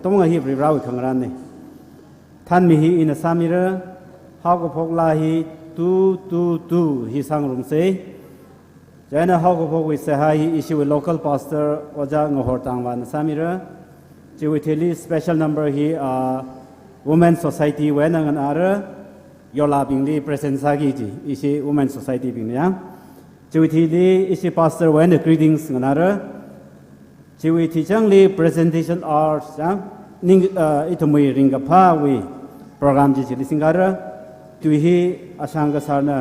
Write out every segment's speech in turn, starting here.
tông ở hiệp rau khang ran này than mi hi in samira hao ko phok la hi tu hi sang rum se jana hao ko phok we se ha hi issue with local pastor oja ngohor tangwan samira jiwitheli special number hi women society when an ara yola bingli presence gi ji isi women society bing ya jiwitheli isi pastor when the greetings nganara jiwithi changli presentation arts ya ning itumui ringa pha we program ji ji singara tuhi asanga sarna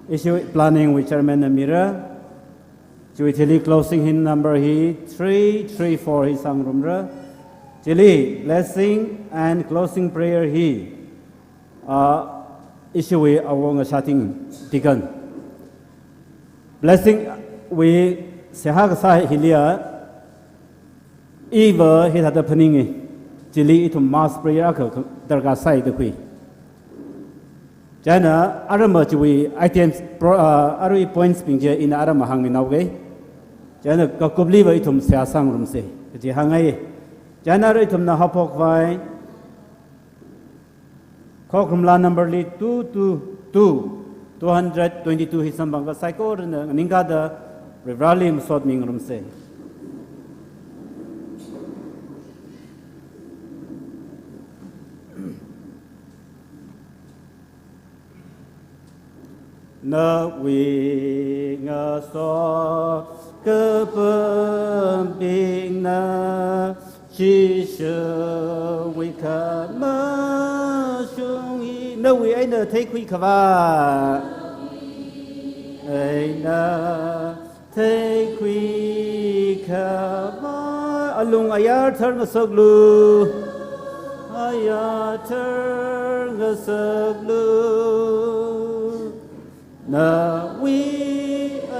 issue planning with chairman Amira jiwitheli closing hin number hi 334 hi sangrumra jili blessing and closing prayer hi issue we awong shating digan blessing we sehag sa hilia eva hi hada phaningi jili itu mass prayer ka darga sai de kui jana arama jiwi items arui points pingje in arama hang minawge jana ka kubli wa itum sia sang rum se ji hangai jana ri itum na hapok vai khokrumla number li 222 hisam banga psycho ninga da Revalim sot ming rum se na wi nga so ke pem ping na chi shu wi ka ma shung yi na wi ai na thai khui khawa ai na thai khui khawa alung ayar thar nga sok lu ayar thar nga sok lu na wi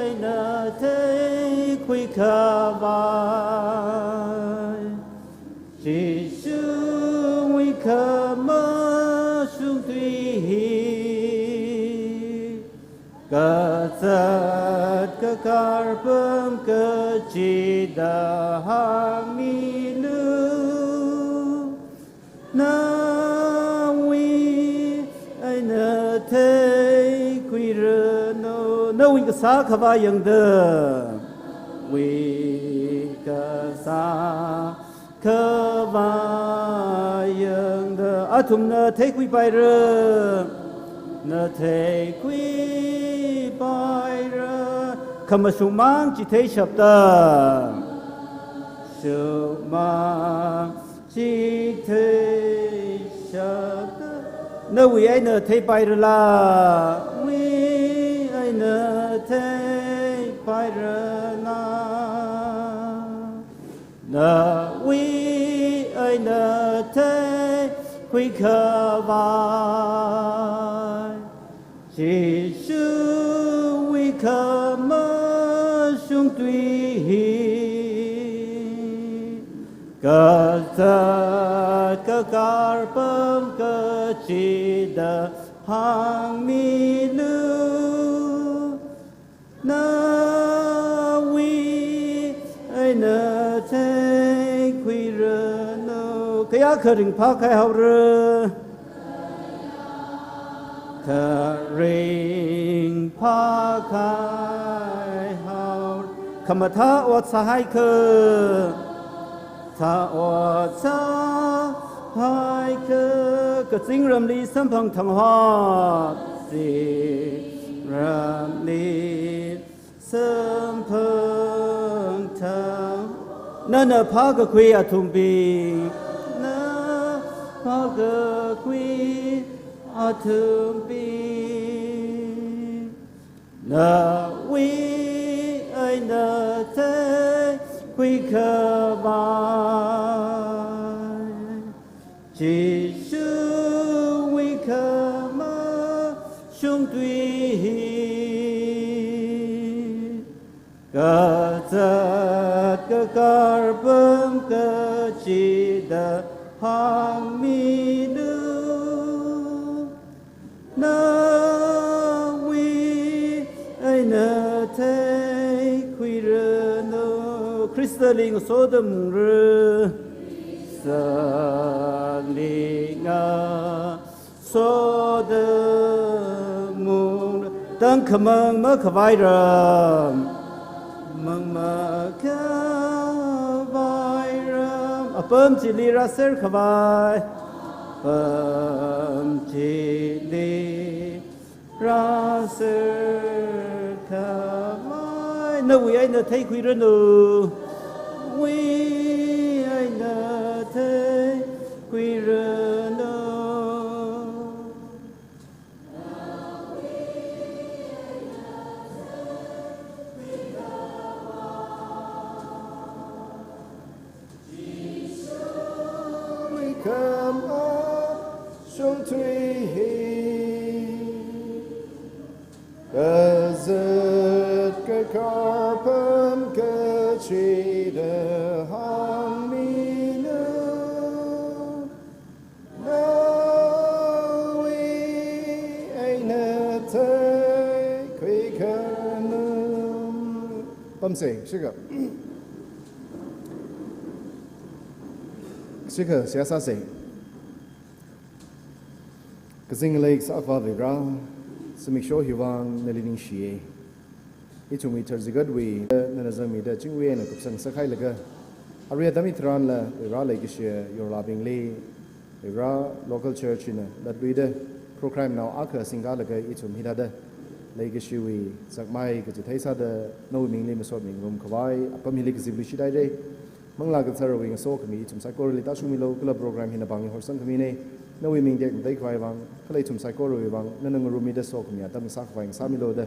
ai na thai khui khawa chỉ sư nguy cơ mơ xuống tùy cơ giật cơ car bơm cơ chỉ đà hàng mi lưu na nguy ai na thế quy rơ nô nô nguy cơ xa khá ba yang đơ nguy cơ xa khơ vayang đơ atum na thế quy bài rơ na thế quy bài rơ khăm sung mang chỉ thế sập ta sung mang chỉ thế sập ta na vi ai na thế bài rơ la vi ai na thế bài rơ na vi ai na thế quy khơ vai chỉ sư quy khơ mơ xuống tùy cơ giật cơ car bơm cơ chỉ đờ hàng mi lưu na vi ai na thế quy rơ nô cái ác khởi đình phá khai hậu rơ khởi đình phá khai hậu khăm tha ốt sa hai khơ tha ốt sa hai khơ cơ sinh râm li sam phang thang hoa si râm li sam phang thang na na phá cơ quy atum bi na phá cơ quy atum bi na vi ai na thế quy khơ vai chỉ sư quy khơ ma xuống tùy cơ giật cơ car bơm cơ chỉ đờ hàng mi lưu na vi ai na thế quy rơ nô Christa linh số đầm rơ sa li nga so de mu tang khamang ma khawai ram mang ma khawai ram apam chi li ra ser khawai apam chi li ra ser khawai no we ai na thai khui ra nu we ai na thai khui ra nu come up xuống thủy Gazet cái carpum cái chi de hang mi nu no we ain't tay quy canum tâm sĩ Sika siasa say. Kasing lake sa fa vira. Sumiksho hiwang nalining shiye. Itumi tarzigad we nanazami da jingwe na kupsang sakai laga. Aria dami tran la vira lake shia your labing lay. Vira local church in that we the program now aka singa laga itum hidada. Lake shiwi sakmai kajitaisa da no mingli masot ming room kawai apamili kazibli shidai Mangla ka tsara wing so kami tum sai korli ta sumi lo kula program hina bangi horsan kami ne na wi ming dek dai kwai bang khalai tum sai korli bang nanang rumi da so kami atam sak wang sami lo da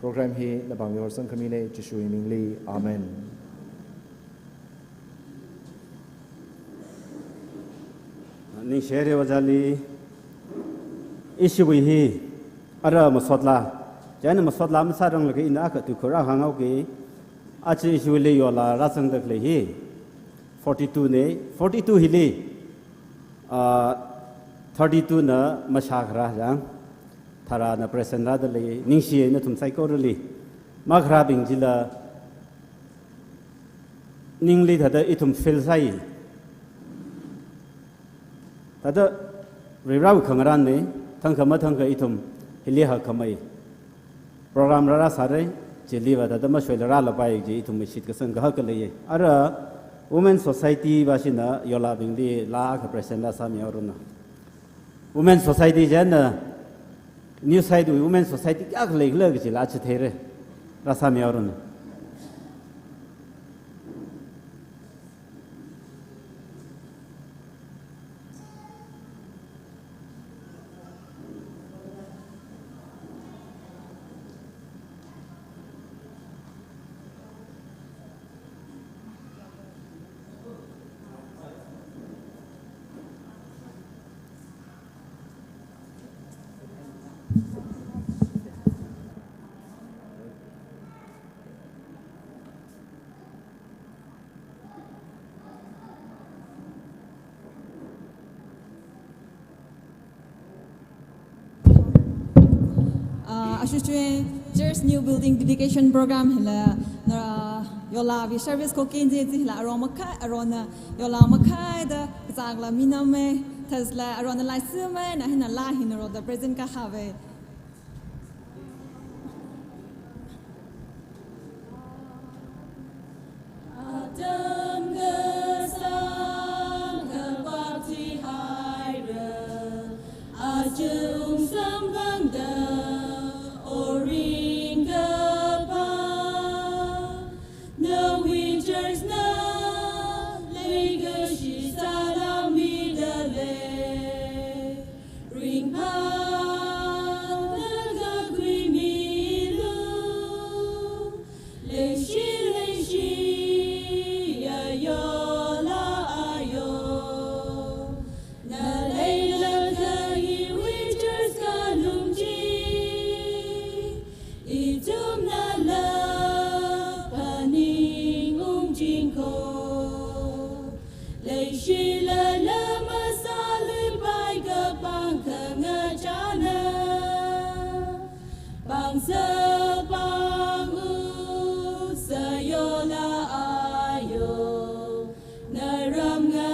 program hi na bangi horsan kami ne jishu ming li amen ni shere wajali ishiwi hi ara masotla jana masotla masarang lagi ina ka tu khora hangau ki achi ishiwi le yola rasang dak le hi 42 ne 42 hili 32 na mashakhra jang thara na presenda dali ningshi na thumsai ko rili makhra bingjila ningli thada itum filsai tada riraw khangran ne thangkhama thangka itum hili ha khamai program rara sare chili wa tada ma shwela la pai ji itum shit ka sang ga ka le ara Women Society basina yola bingdi la ka presenda sami oruna. Women Society jana new side Women Society yak leg leg ji la chi there ra sami oruna. Church new building dedication program hela yola vi service ko kinje ji hela aroma khai arona yola makhai da zagla miname thasla arona lai sume na hina la hinro the present ka have Naram nga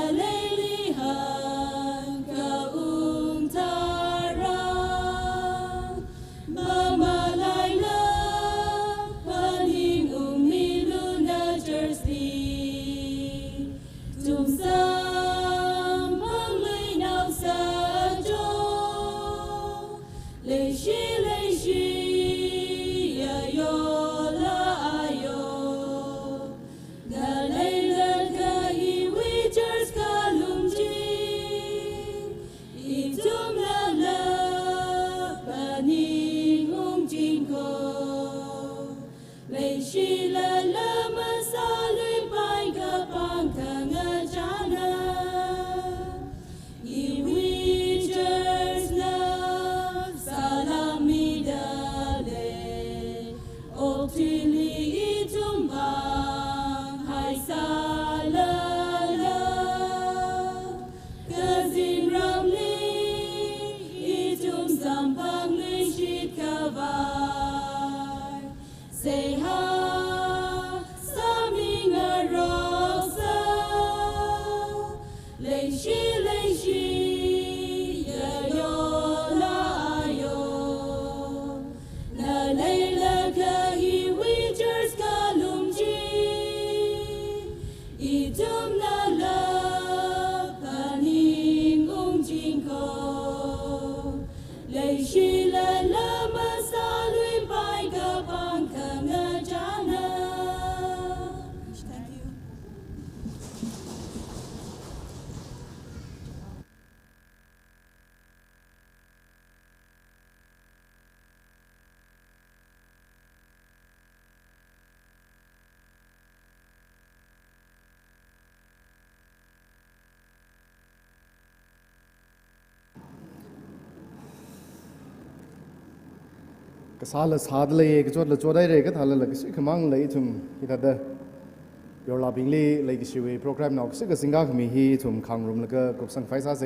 ก็สาละสาดเลยก็จวดละจวดได้เลยก็ทาละก็สิขมังเลยทุมที่ทัดเดยอลาบิงลีเลยก็ชีวิตโปรแกรมนอกสิก็สิงห์มีฮีทุมขังรุมแล้วก็กบสังไฟซาเซ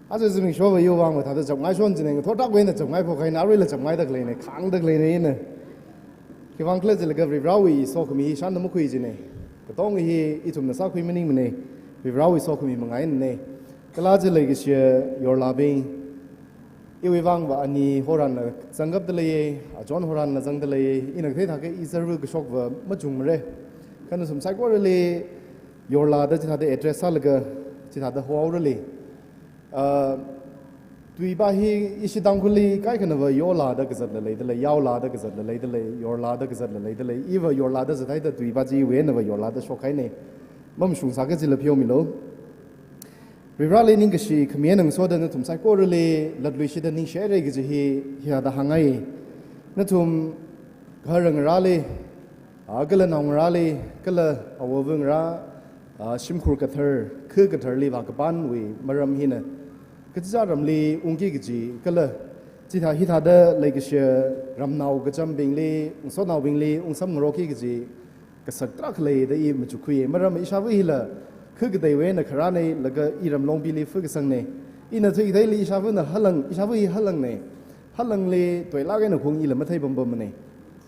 อาจจะมีช่วงอยู่ว่างว่าทัดจับง่ายชวนจริงๆทอดรักเว้นจับง่ายพอใครน่ารู้เลยจับง่ายดักเลยเนี่ยขังดักเลยเนี่ยนะคือว่างเคลื่อนจะเลยก็ริบราวีโซคุมีชันน้ำคุยจริงๆก็ต้องฮีอีทุมน่ะสักคุยมันนี่มันเนี่ยริบราวีโซคุมีมังไงเนี่ยก็ลาจะเลยก็เชียยอลาบิงอีวิวังว่าอันนี้ฮอรันสังกัดเลยจอห์นฮอรันสังกัดเลยอินักเทศทักอิสราเอลก็ช็อกว่าไม่จุ่มเลยกันสมศักดิ์ว่าเลยยอร์ลาดจิตทัดเอเดรสซัลก็จิตทัดหัวเลยตุยบ้าฮีอิชิดังคุลีใกล้กันว่ายอร์ลาดก็จัดเลยแต่เลยยาวลาดก็จัดเลยแต่เลยยอร์ลาดก็จัดเลยแต่เลยอีว่ายอร์ลาดจะได้แต่ตุยบ้าจีเวนว่ายอร์ลาดช็อกใครเนี่ยมั่มชุงสักก็จิลพิโอมิโลวิราลีนิงก็ชีขมิ้นหนึ่งโซดานทุ่มไซโก้เลยลัดลุยชิดานิงเชเรก็จะฮีฮิอาดาหังไงนั่นทุ่มกระรังราลีก็เลยนองราลีก็เลยเอาวงราชิมคูร์กัตเตอร์คือกระเทอร์ลีบากบ้านวิมารำหินะก็จะรำลีอุ้งกี้ก็จีก็เลยจิตาฮิตาเดเลยก็เชื่อรำนาวก็จำบิงลีอุ้งโซนาวบิงลีอุ้งซ้ำโรกี้ก็จีก็สักตรักเลยได้ยินมันจุคุยมารำอิชาวิฮิละคือก็ได้เว้นคราในแล้วก็อีรำลงบิลีฝึกสังเนี่ยอีนั่นที่ได้ลีอิชาวินะฮัลลังอิชาวิฮัลลังเนี่ยฮัลลังเลยตัวลากันคงอีละไม่ใช่บอมเนี่ย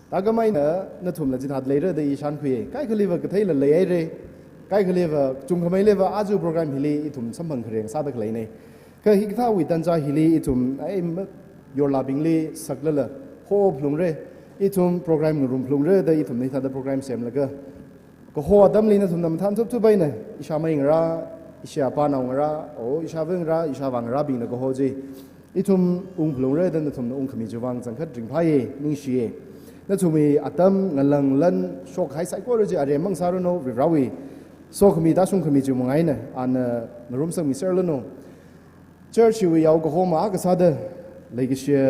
แต่ก็ไม่เนอะนั่นทุ่มละจิตหัดเลยได้อีชันคุยใกล้คือลีว่าก็ได้ละเลยไอ้เร่ใกล้คือลีว่าจุ่มขมายลีว่าอาจูโปรแกรมฮิลีอีทุ่มสัมพันธ์เครื่องซาตะเลยเนี่ยก็ฮิกท้าวิตันจ่าฮิลีอีทุ่มไอ้ยอร์ลาบิงลีสักละโฮพลุงเร่อีทุ่มโปรแกรมรุมพลุงเร่ได้อีทุ่มในทัดโปรแกรมเสียมแล้วก็หัวดำลีนั่นทุ่มนำทันทุบไปเนี่ยอิชาไม่งราอิชาปานองราโอ้อิชาเวงราอิชาวังราบิงนะก็หัวจีอีทุ่มอุ้งพลุงเร่ดันทุ่มอุ้งขมิจวังจังคัดจึงพายนิ่งเชียนั่นทุ่มมีอัตมเงินลังลันโชคหายใส่ก็เลยจะอะไรมั่งสารโนวิราวีโซขมิดาสุงขมิจวังไงเนี่ยอันนรุมสังมิเซอร์ลโนเจอชีวิตยาวก็หัวมาก็ซาเดเลยก็เชีย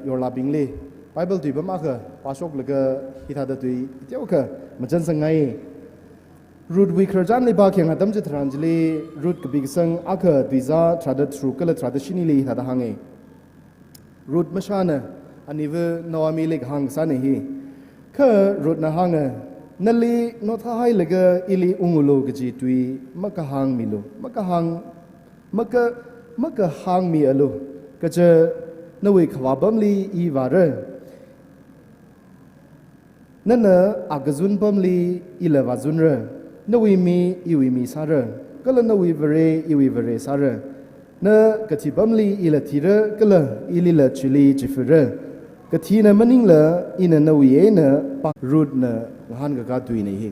ยอร์ลาบิงลีไบเบิลตีบ้ามากพาโชคเลยก็ฮิตาเดตุยเที่ยวก็มันจันสังไงรูดวิเคราะห์จันเลยบางอย่างอัตมจะทรานจิลีรูดกับบิกสังอาคดิซาทรัดทรูก็เลยทรัดชินิลีฮิตาดหังเอรูดไม่ใช่นะอันนี้ว่านวามีเล็กหังสันนี่คือรูดนะหังนั่นลีโนท่าให้เลยก็อิลีอุงโลกจีตุยมักกะหังมีโลมักกะหังมีอโลก็จะนวิขวาบัมลีอีวาร์นั่นน่ะอากซุนบัมลีอีเลวาซุนเรนวิมีอีวิมีซาร์ก็เลยนวิเวเรอีวิเวเรซาร์น่ะกติบัมลีอีเลทีเรก็เลยอีลีเลชิลีจิฟเรกติน่ะมันนิงละอีน่ะนวิเอน่ะปักรูดน่ะหันกับกาตุยนี่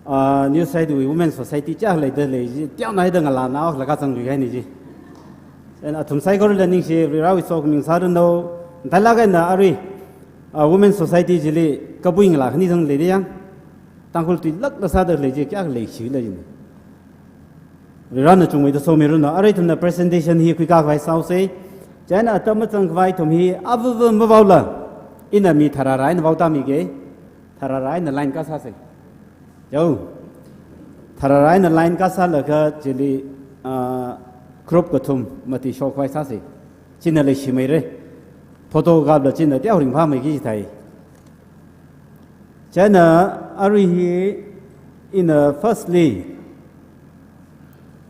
new side women society chắc lấy được lấy tiêu này được là nào là các sang người này gì nên thùng sai gọi là những gì ra với số mình sao đâu đại là cái nào ari women society gì lấy cái bùi là cái gì lấy đi nhá tăng khối tuổi lắc là sao được lấy gì chắc lấy xíu là gì ra nó chung với số mình nó ari thùng là presentation hi quy các vai sao sẽ cho nên tâm trạng vai thùng hi áp mà vào là in là mi thara rai nó vào ta mi cái thara rai nó line cái sao sẽ Yo, thararai na line kasa laga jili crop kathum mati shokwai sasi, cina le shimere, photo gabla cina tiaw ring pha mai ki thai. Chana arihi in firstly,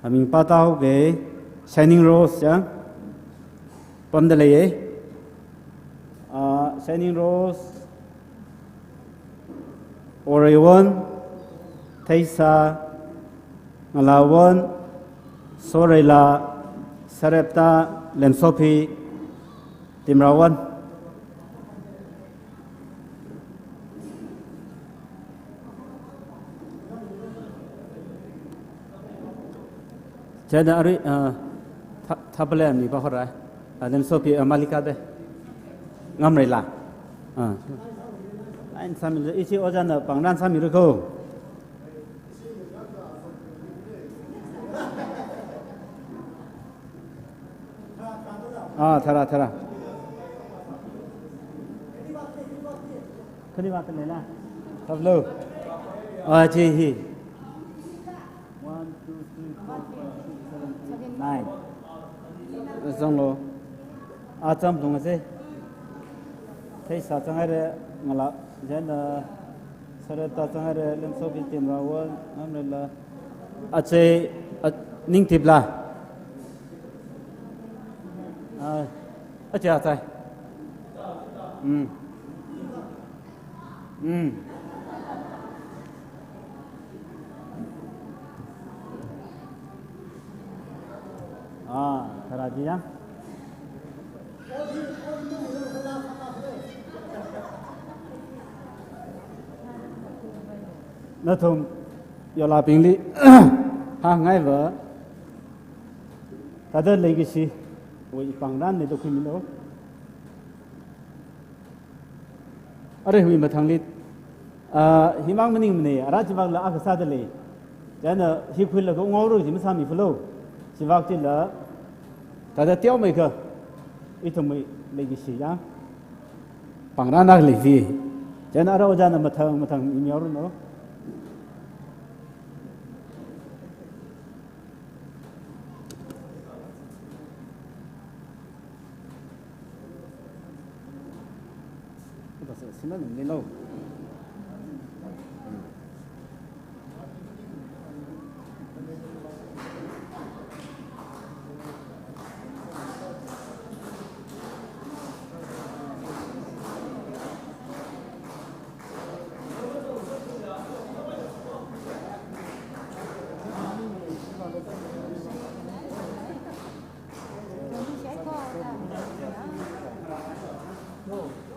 amin patao ke shining rose ya, pamdaleye, shining rose, Oregon. Thaisa Ngalawan Sorela Sarepta Lemsopi Timrawan Jadi hari thabale ni bahora Lemsopi Malika de ngamrela lain sambil isi ojan pangdan sambil ko thara khani baat le la sab lo ji hi 1 2 3 4 5 6 7 8 lo cham dung se thai sa chang re ngala jen sare ta chang re lem so bi tim ra wa amre la ache ning tip la chà trời thara gì nhá nó thùng giờ là bình lý hàng ngày vợ ta đơn lấy cái gì với bằng đan này tôi khuyên mình đâu ở đây mình mà thằng lít hi mang mình này ra chỉ mang là ác sa đây cho nên hi khuyên là cũng ngáo rồi chỉ mới sao mình phải lâu chỉ vào chỉ là ta đã tiêu mấy cơ ít thôi mình lấy cái gì á bằng đan đang lấy gì cho nên ở đâu ra là mà thằng nhiều rồi nữa xin lỗi mình lâu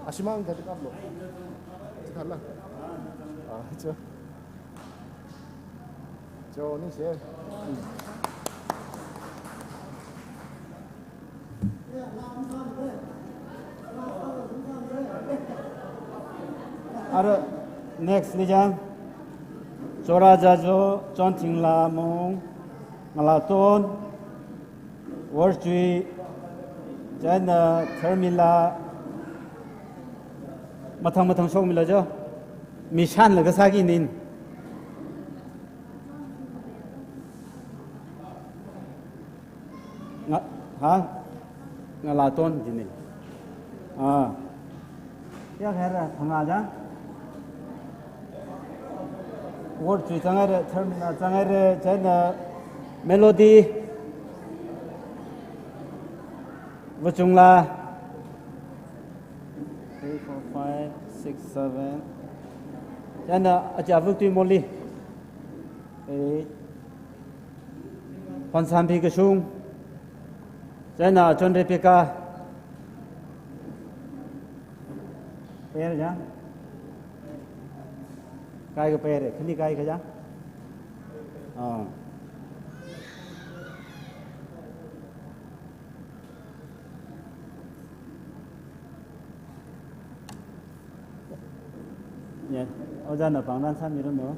Asimang tadi kablo. Sekarang. Jo ni saya. Ada next ni jang. Chora jajo chon thingla mong ngalaton worchui jana termila mathang song mila jo mission la ka sa ki nin ngalaton jini ya khera thanga ja worchui changare termila changare jana melody Vachungla 3, 4, 5, 6, 7 Chana acha vukti moli 8 Pansampi Kashung Chana Chondrepika Pere ja Kai ka pere khani kai ka ja nhé ở ra ở bằng đan san gì đó nữa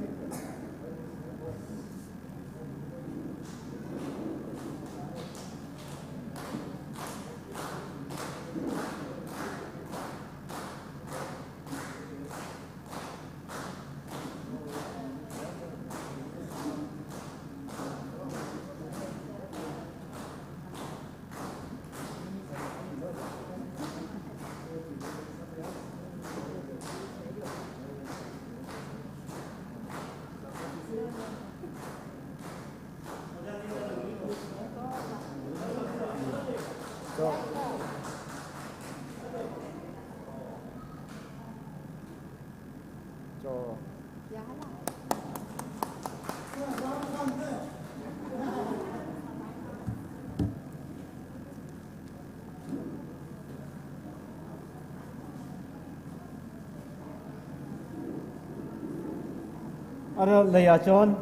cho ở đây à chọn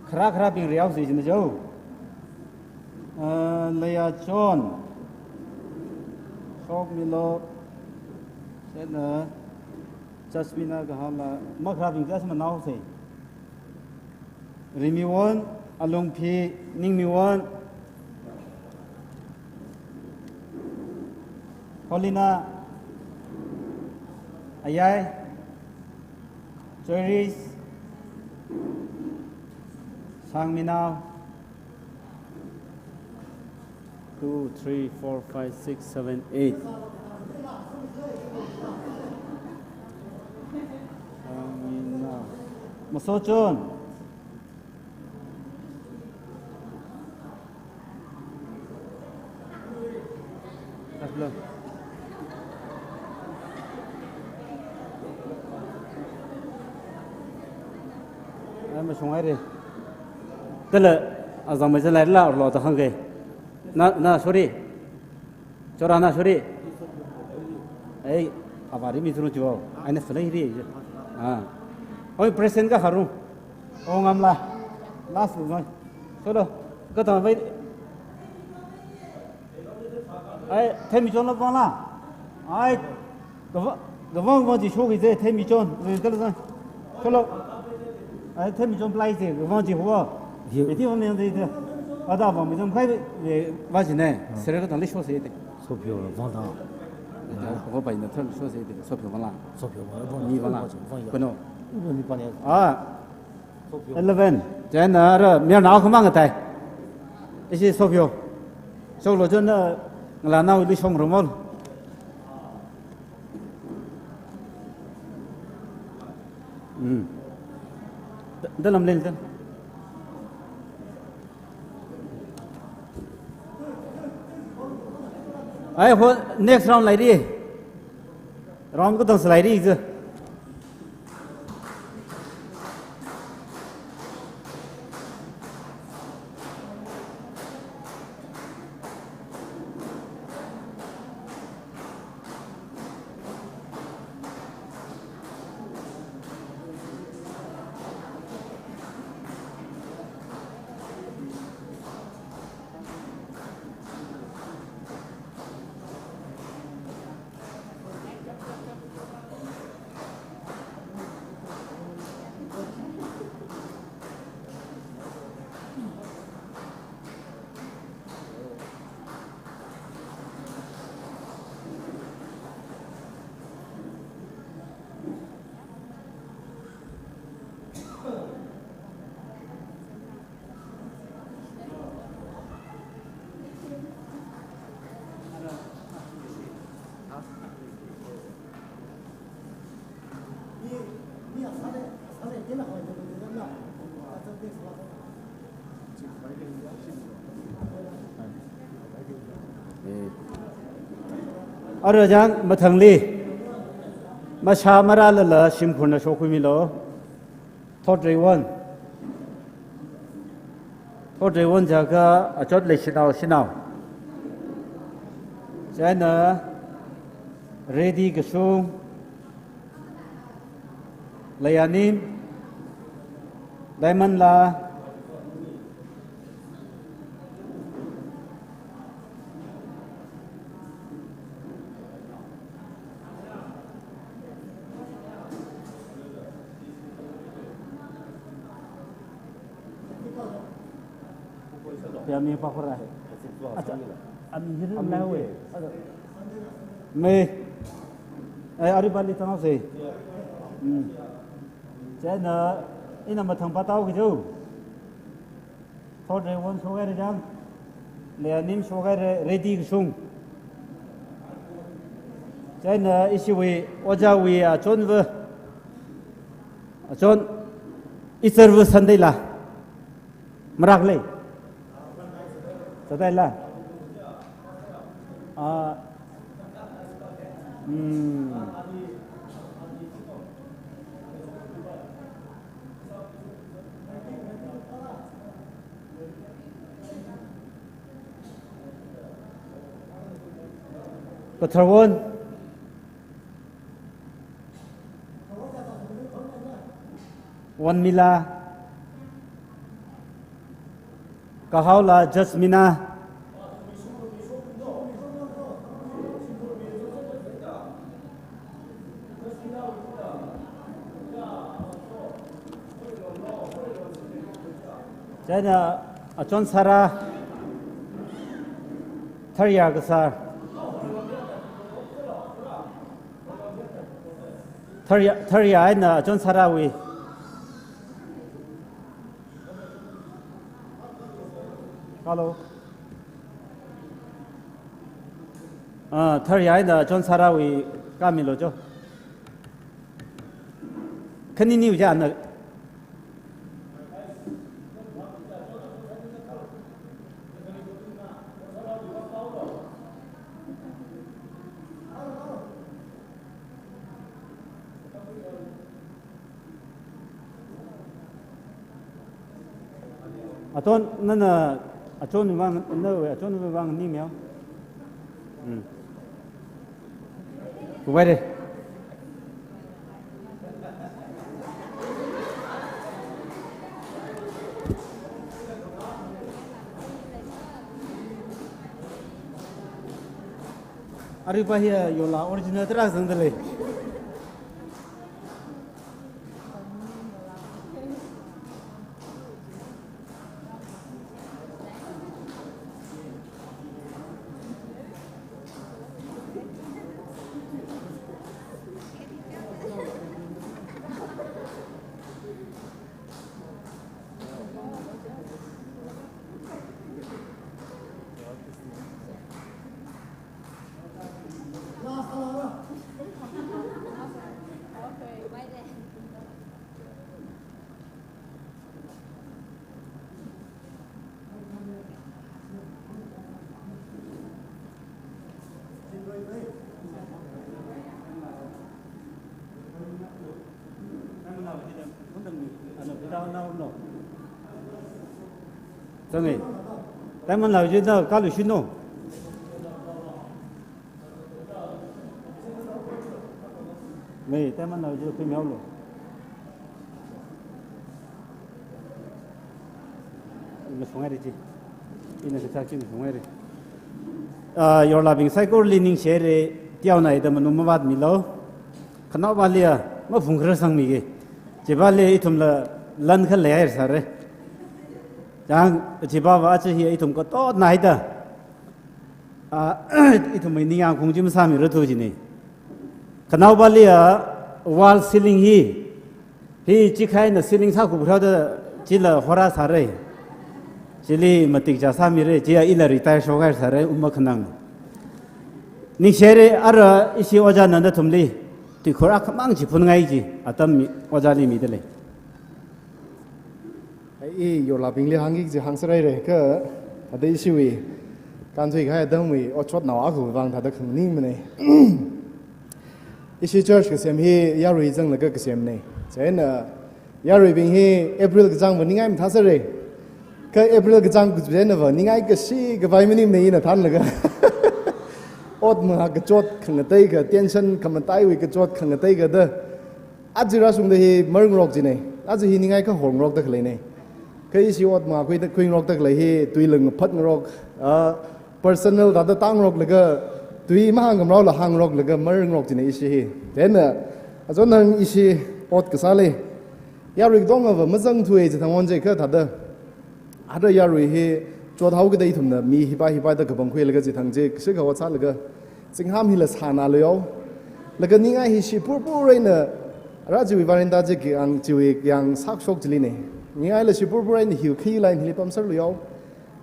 khá khá bị réo gì chứ đâu đây à chọn shop milo sẽ là Jasmina cái là mất khá bị cái mà nào thế Rimiwon along phi Ningmiwon Paulina Ayai Cheris Sangminao 2, 3, 4, 5, 6, 7, 8 Sangminao một số chôn đặt lên em mà xuống ai đi tức là à rằng mình sẽ lấy là lo cho hàng cái na sorry cho ra na sorry ấy à bà đi mình xuống chỗ anh ấy phải lấy đi à ôi present cái haru ông am la last rồi số đâu cái thằng vậy ấy thêm mình cho nó vào là ấy cái vòng chỉ số cái gì thêm mình cho rồi cái là số đâu ấy thêm mình cho play gì cái vòng chỉ hoa cái tí vòng này gì thế ở đâu vòng mình cho play về vào gì này sẽ là cái thằng lấy số gì đấy số phiếu vòng đó我把你的特说谁的说票完了，số phiếu你完了，不能你把那啊，11，在那这面哪个忙个带，一些số票，收了真的，俺那里送什么？这能练的。ai hồi next round lại đi round có tầng slide đi chứ ở đây chẳng mà thằng li mà cha mà ra là sim khôn là số quy mi lo thoát rây won giờ cái chốt lịch xin nào cái nữa ready cái sung lấy anim Diamond là Kami apa korang? Ami hidup lawe. Me, ari bali tengah sih. Jadi na, ini nama thang patau gitu. Thor rewan sogai rejang, leanim sogai ready sung. Jadi na isi we, oja we acon we, acon iser we sandai lah, merak le. Sandai lah. Keterwon, Wan Mila, Kahaula Jasmina, jadi acon Sarah, Tharia Gesar. Tharia ai na John Sarawi. Hello. Tharia ai na John Sarawi kami lo jo. Kani ni uja na. Aton nana acon wang no acon wang ni mèo. Quay đi. Ari bahia yola original terang sendiri. Sao này? Tại mình làm gì đâu, cá lưới xin đâu. Mày, tại mình làm gì phải méo luôn. Mình xuống ngay đi chị. Ini kita kini xuống ngay đi. Your loving cycle leaning share tiao này thì mình nôm bát milo. Khana balia, mà phun khơi sang mì cái. Chỉ balia itum là lần khơi lẻ sao đấy. Chẳng chỉ bảo vợ chỉ hiện itum có tốt này đó. Itum mình đi ăn cũng chỉ sao mình rất thôi chứ này. Khana balia wall ceiling hi chỉ khai là ceiling sao cũng theo đó chỉ là hoa sao đấy. Chỉ li mà tích ra sao mình đấy chỉ là ít là retire số cái sao đấy khả năng. Ní xe đấy ở ishi oja nanda thum li thì khối ác mang chỉ phun ngay gì à tâm oja li mi đấy le. Ai yo la bing le hangi ji hang sarai re ka ade ishi wi kan zui khai dang wi o chot naw a khu wang tha da khang ning me ne. Ishi church ke sem hi ya ri jang la ka ke sem ne. Chen na ya ri bing hi April ke jang wen ngai ma tha sarai. Ka April ke jang ku zen na ngai ke si ke vai me ni me na than la ka. Ot ma ka chot khang tai ka tension kham tai wi ka chot khang tai ka da ajira sung de hi marng rok ji ne อาจจะหินยังไงก็หงรอกตะเลยเนี่ยเคยชีวิตมาคุยรอกตะเลยที่ตุยลึงพัดรอกpersonal แต่ตั้งรอกเลยก็ตุยมาหังกับเราละหังรอกเลยก็มารรอกจีนอิชิเด่นอะจนนั้นอิชิอดก็ซาเลยยาริกต้องเอาว่าไม่ต้องถุยจะทำวันเจก็ทัดเด้ออาจจะยาริกที่จวดเท้าก็ได้ทุ่มเนมีฮิบายตะกับบังคุยเลยก็จะทางเจก็สิ่งเขาว่าซาเลยก็สิ่งห้ามฮิลสานาเลยเอาแล้วก็นี่ไงฮิชิปูเลยเนราชวิวารินตาเจกิอังจิวิยังสักชกจิลีเนี่ยนี่ไงเลยชิปูเลยหิวขี้ไลน์ฮิลิปัมสเลยเอา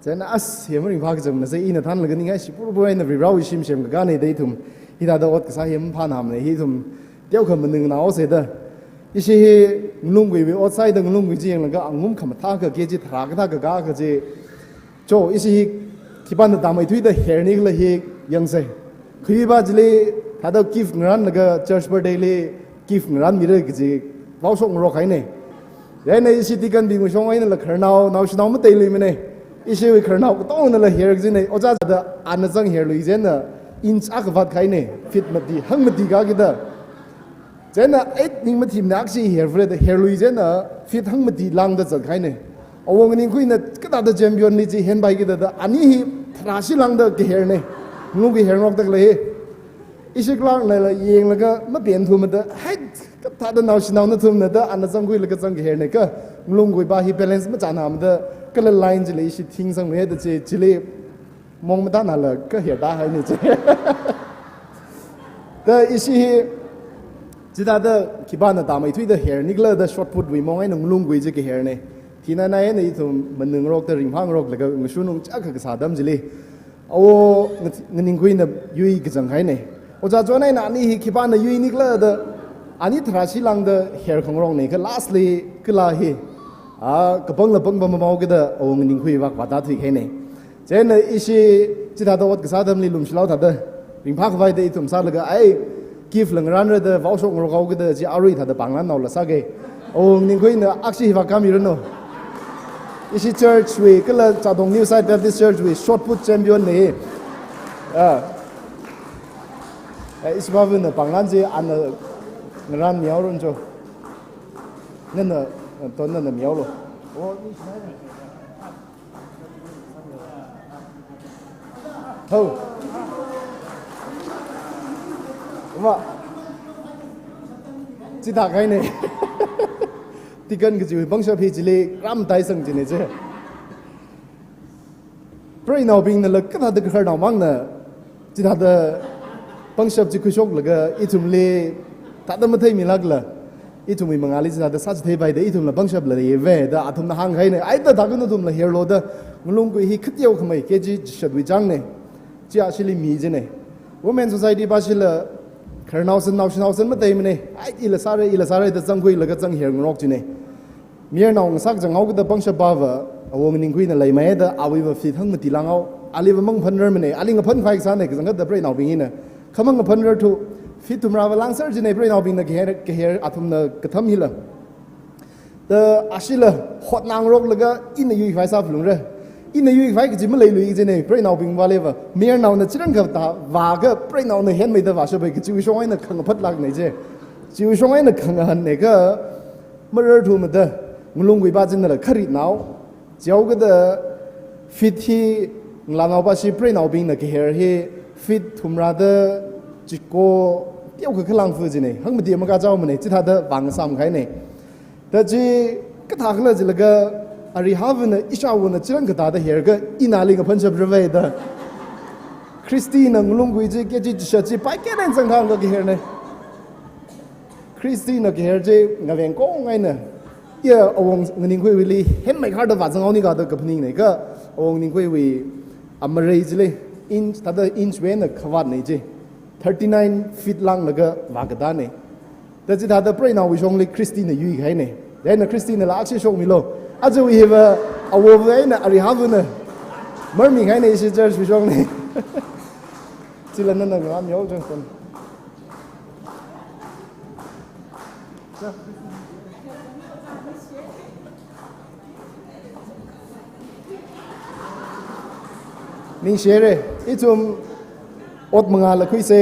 จะน่าอัศเหี้ยมันริมพากจังนะเสียอินทันแล้วก็นี่ไงชิปูเลยวิราวิชิมเชมก็การเนี่ยได้ทุ่มฮิตาดอดก็สาเหตุผ่านหามเลยฮิทุ่มเดี๋ยวคนมันหนึ่งน่าเอาเสียเด้ออีสิลุงกุยวิอดไซด์ลุงกุยจีงแล้วก็อังงุ้มขมันท่าก็เกจิทรากท่าก็กาก็จีโจอีสิที่บ้านตามไอ้ทุยเดเฮร์นิกเลยฮิยังเซ่คุยบ้าจิลีถ้าเรากิฟต์งานแล้วก็เชิร์ชเบอร์เดย์กิฟต์งานมีเรื่องก็จีว้าวส่งรอใครเนี่ยแล้วในอีสิที่กันบิงช่องไอ้นั่นแหละขนาวนาวชนาวไม่เตยเลยมั้ยเนี่ยอีสิวิขนาวก็ต้องนั่นแหละเฮร์จีเนี่ยโอ้จ้าจะอันนั้นจังเฮร์ลุยเจนน่ะอินชักวัดใครเนี่ยฟิตมาดีหังมาดีกากิดเจนน่ะไอ้นิ่งมาทีมนักสิเฮร์ฟเรดเฮร์ลุยเจนน่ะฟิตหังมาดีลังเดจัดใครเนี่ยเอาวงนี้คุยเนี่ยก็ตัดแชมเปี้ยนนี่จีเห็นไปกิดอันนี้ทราชิลังเดกเฮร์เนี่ยงูกิเฮร์นอกตะเลยอีสิกลางเนี่ยละยิงแล้วก็มาเปลี่ยนทุ่มมันเดให้ก็ตัดนาวชินาวนั่นทุ่มเนี่ยเดอันนั้นจังคุยแล้วก็จังเฮร์เนี่ยก็ลุงกุยบ้าฮิเบลนส์มาจานหามเดก็เลยไลน์จิเลยอีสิทิ้งสังเนี่ยเดจิเลยมองไม่ได้นั่นแหละก็เห็นได้ให้เนี่ยจีแต่อีสิจิตาเดคิบ้านตามไอ้ทุยเดเฮร์นี่ก็เลยเดช็อตพุทวิมองไอ้หนุ่มลุงกุยจิกเฮร์เนี่ยที่นั่นไอ้เนี่ยทุ่มมันหนึ่งรอกแต่ริมพังรอกแล้วก็งชุนงจักกษาดำจิเลยเอาเงินคุยเนี่ยยุยกจังไงเนี่ยโอ้จ้าจวนไอ้นั่นนี่คิบ้านเนี่ยยุยนี่ก็เลยเดอันนี้ทราชิลังเดเฮร์ของรองเนี่ยก็ lastly ก็ลาฮีกระปังละปังบะมะมาวก็เดเอาเงินคุยวัดตาทุยแค่เนี่ยเจนเนี่ยอีสิจิตาตัววัดกษาดำนี่ลุมชลาวทัดเดริมพักไว้เดทุ่มซาแล้วก็ไอ้กิฟต์หลังร้านเดว้าวส่งรอกก็เดจีอารุยทัดเดปังนั้นเอาละสักเอเอาเงินคุยเนี่ยอักษิวัดกามิรุนโนอีสิ church วีก็เลยจากตรง New Side Baptist Church วี shot put champion นี่อีสิบ้าวินเนี่ยปังนั้นจีอันเนี่ยร้านเหมียวรุ่นโจนั่นเนี่ยตอนนั้นเนี่ยเหมียวเลยเฮ้ยว่าจิตาใครเนี่ยที่กันก็จะบังคับให้จิเลกรัมไตสังจิเนี่ยเจ้เพราะอีน้องบิงนั่นแหละก็ถ้าเด็กขนาดมั้งเนี่ยจิตาเดบังคับจิคุชกเลยก็อีทุ่มเล่ถ้าเดไม่ได้มีลักเลยอีทุ่มมีมังอาลีจิตาเดสัจเทไปเดอีทุ่มละบังคับเลยเว้ยเดอาทุ่มละหางใครเนี่ยไอ้เดถ้ากันทุ่มละเฮโร่เดมันลงกุยฮิขเดียวขมาเกจิชัดวิจังเนี่ยจีอาชิลีมีจิเนี่ย Women Society บ้าชิละขนาดนาวสันไม่ได้มั้ยเนี่ยไอ้อีละสาระเดจังคุยแล้วก็จังเฮร์งรอกจิเนี่ยมีน้องสักจังเอาก็เดบังคับบ่าวเอาวงนี้คุยนั่นเลยไหมเดเอาไว้ว่าฟิตทั้งมันตีลังเอาอะไรว่ามั่งพันเรื่องมันเนี่ยอะไรก็พันไฟสันเนี่ยก็จังก็เดเปรย์นาวบิงนี่นะเขามั่งก็พันเรื่องทุฟิตทุ่มราเวลังเซอร์จิเนี่ยเปรย์นาวบิงเนี่ยเฮร์อาทุ่มเนี่ยกระทำฮิละแต่อาชิละหดนางรกแล้วก็อินในยุยไฟซาฟลุงเลยอินในยุยไฟก็จิมันเลยลุยจิเนี่ยเปรย์นาวบิงว่าเลยว่าเมียนาวเนี่ยจิรังกับตาว่าก็เปรย์นาวเนี่ยเห็นไม่ได้ว่าชอบไปก็จิวช่วงไอ้เนี่ยขังพัดลักเนี่ยเจ้จิวช่วงไอ้เนี่ยขังหันเนี่ยก็เมื่อเรื่องทุ่มเด้อลุงกุยบ้าจินนั่นแหละขริดนาวเจ้าก็เดฟิตที่ลานเอาไปชิเปรย์นาวบิงเนี่ยก็เฮร์ที่ฟิตทุ่มราเดจิโก้เดี๋ยวก็ขลังฟื้นจิเนี่ยหังไม่ดีมันก็เจ้ามันเนี่ยจิตาเดวางซ้ำใครเนี่ยแต่จีก็ทักเลยจิละก็อาริฮาวินอิชาวินจิรังก็ตาเดเฮร์ก็อินาลิงกับพันชับเรเวเดคริสตีนลุงกุยจีก็จีชัดจีไปแค่นั้นสังทางก็เฮร์เนี่ยคริสตีนก็เฮร์จีงาเวงโก้ไงเนี่ยเยอะเอาวงเงินคุยวิลีเห็นไหมครับแต่ว่าจังเอานี่ก็ตัวกับนี่เนี่ยก็เอาวงเงินคุยวิอเมริกาเลยอินแต่อินช์เวนขวานเนี่ยจี39 feet ลังแล้วก็วางกระดานเนี่ยแต่จิตาเดเปรย์นาวิชงเลยคริสตีนเนี่ยยุ่ยใครเนี่ยแต่เนี่ยคริสตีนเนี่ยละอักเสบชงมิโลอาจจะวิเหเอาวงเวนเนี่ยอาริฮาวุนเนี่ยมันมีใครเนี่ยสิเจอวิชงเนี่ยจิลันนั่นงามยาวจังคนนิ่งเชื่อเลยอีทุ่มอดมังอาละคุยเซ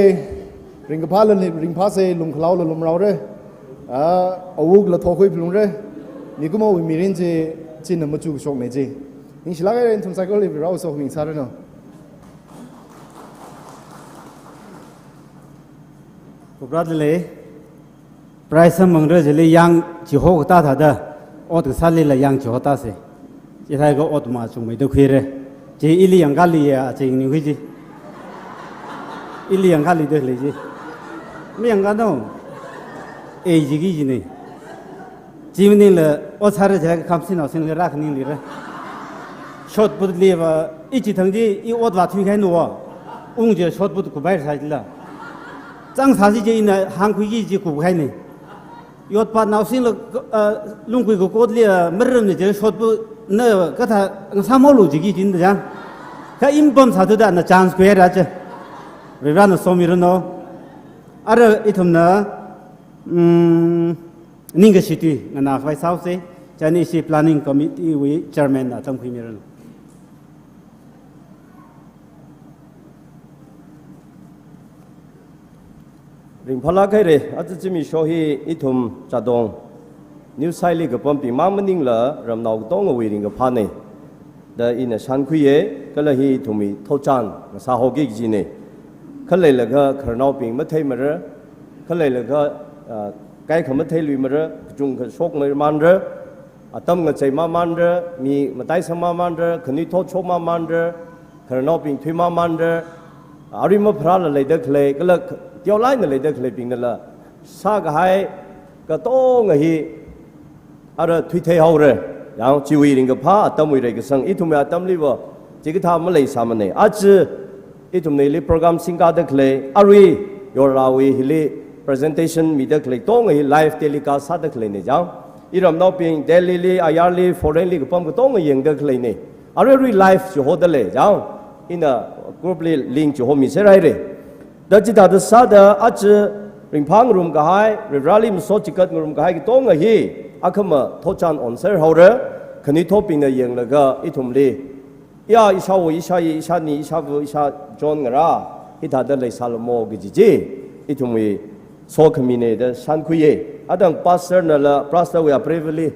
ริงกพาลริงพาเซลุงขลาวลุงเราเลยอาวุกละทอคุยพลุงเลย มีกูมาวิมีเรนเจจินนำมาจูชกในเจนี่ชิลาไกเรนทุนไซก็เลยเราสอบมิงซาร์เนาะ กูรัดเลยปลายสมองเรื่องจะเลยยังจิโฮกตาถาดอดสันเลยยังจิโฮตาเสจะได้ก็อดมาจงไม่ดูคุยเลยจีอิลียังกาลีอ่ะจีนี่คุยจีอิลียังกาลีเด็กเลยจีไม่ยังกันต้องเอจีกี่จีนี่จีมันนี่เลยอดสารจะคำสินเอาสินเลยรักนี่เลยช็อตบุตรเลี้ยอีจีทั้งจีอีอดว่าทุยแค่นัวอุ้งเจอช็อตบุตรกูไปใส่ละจังสาธิตจีน่ะหางคุยจีจีกูแค่นี่ยอดปานเอาสินเลยลุงคุยกูกดเลี้ยไม่เริ่มเนี่ยเจอช็อตบุตรเนื้อก็ถ้าสามโลจีกี่จีนเดียวก็อิมพอมสาธุดานะจานสเกย์ราชเรื่องนั้นสมิรโนอะไรอีทุ่มเนอนิ่งก็ชิตุยงั้นนักไว้สาวเซ่จะนี่สิ planning committee วิจารณ์นะทำคุยมิรโนริงพลักให้เลยอาจจะมีโชว์ให้อีทุ่มจัดดงนิวไซลีกับปั๊มปีมั่งมันนิ่งละรำนาวต้องเอาไว้ริงกับพันเนี่ยแต่อินชันคุยก็เลยให้ทุ่มมีทจานสาหกิจจีเนี่ยเขาเลยแล้วก็ขนมปีไม่เท่มาเลยเขาเลยแล้วก็ไก่เขาไม่เท่ลุยมาเลยจุงเขาชกมามันเลยตั้มเงินใจมามันเลยมีมาไต่สมามันเลยขณิทชกมามันเลยขนมปีถุยมามันเลยอาริมาพระเลยเด็กเลยก็เลยเดี๋ยวไล่เลยเด็กเลยปีนั่นละซากหายก็ต้องให้อะไรทุยเที่ยวเลยอย่างชีวิตริงกับพระตั้มวิเรกสังอีทุ่มยาตั้มลีว่าจิกทำมาเลยสามเนี่ยอาจจะอีทุ่มเนี่ยลีโปรแกรมสิงคาเด็กเลยอารียอราวีฮิลี presentation มีเด็กเลยต้องให้ไลฟ์เทลิกาสัตเด็กเลยเนี่ยจังอีรำนอปิงเดลีลีอายาลีฟอเรนลีกับปั๊มก็ต้องให้ยังเด็กเลยเนี่ยอารีไลฟ์จะโหดเลยจังอินะกรุ๊ปลีลิงจะโหมีเสร็จเลยดัชนีดาสัตย์อาจจะริงพังรุมกับไฮริบราลิมโซจิกัดรุมกับไฮก็ต้องให้อาคมาทจานออนเซอร์เฮาร์ขณิทปิงเนี่ยยังแล้วก็อีทุ่มลียาอิชาวอิชาอิชานีอิชาวุอิชาจอนกระฮิตาเดลัยซาลโมกิจิจิอีทุ่มวีโซคมินเนเดชันคุยอาดังพาสเตอร์นั่นละพาสเตอร์วิอาเพรเวลี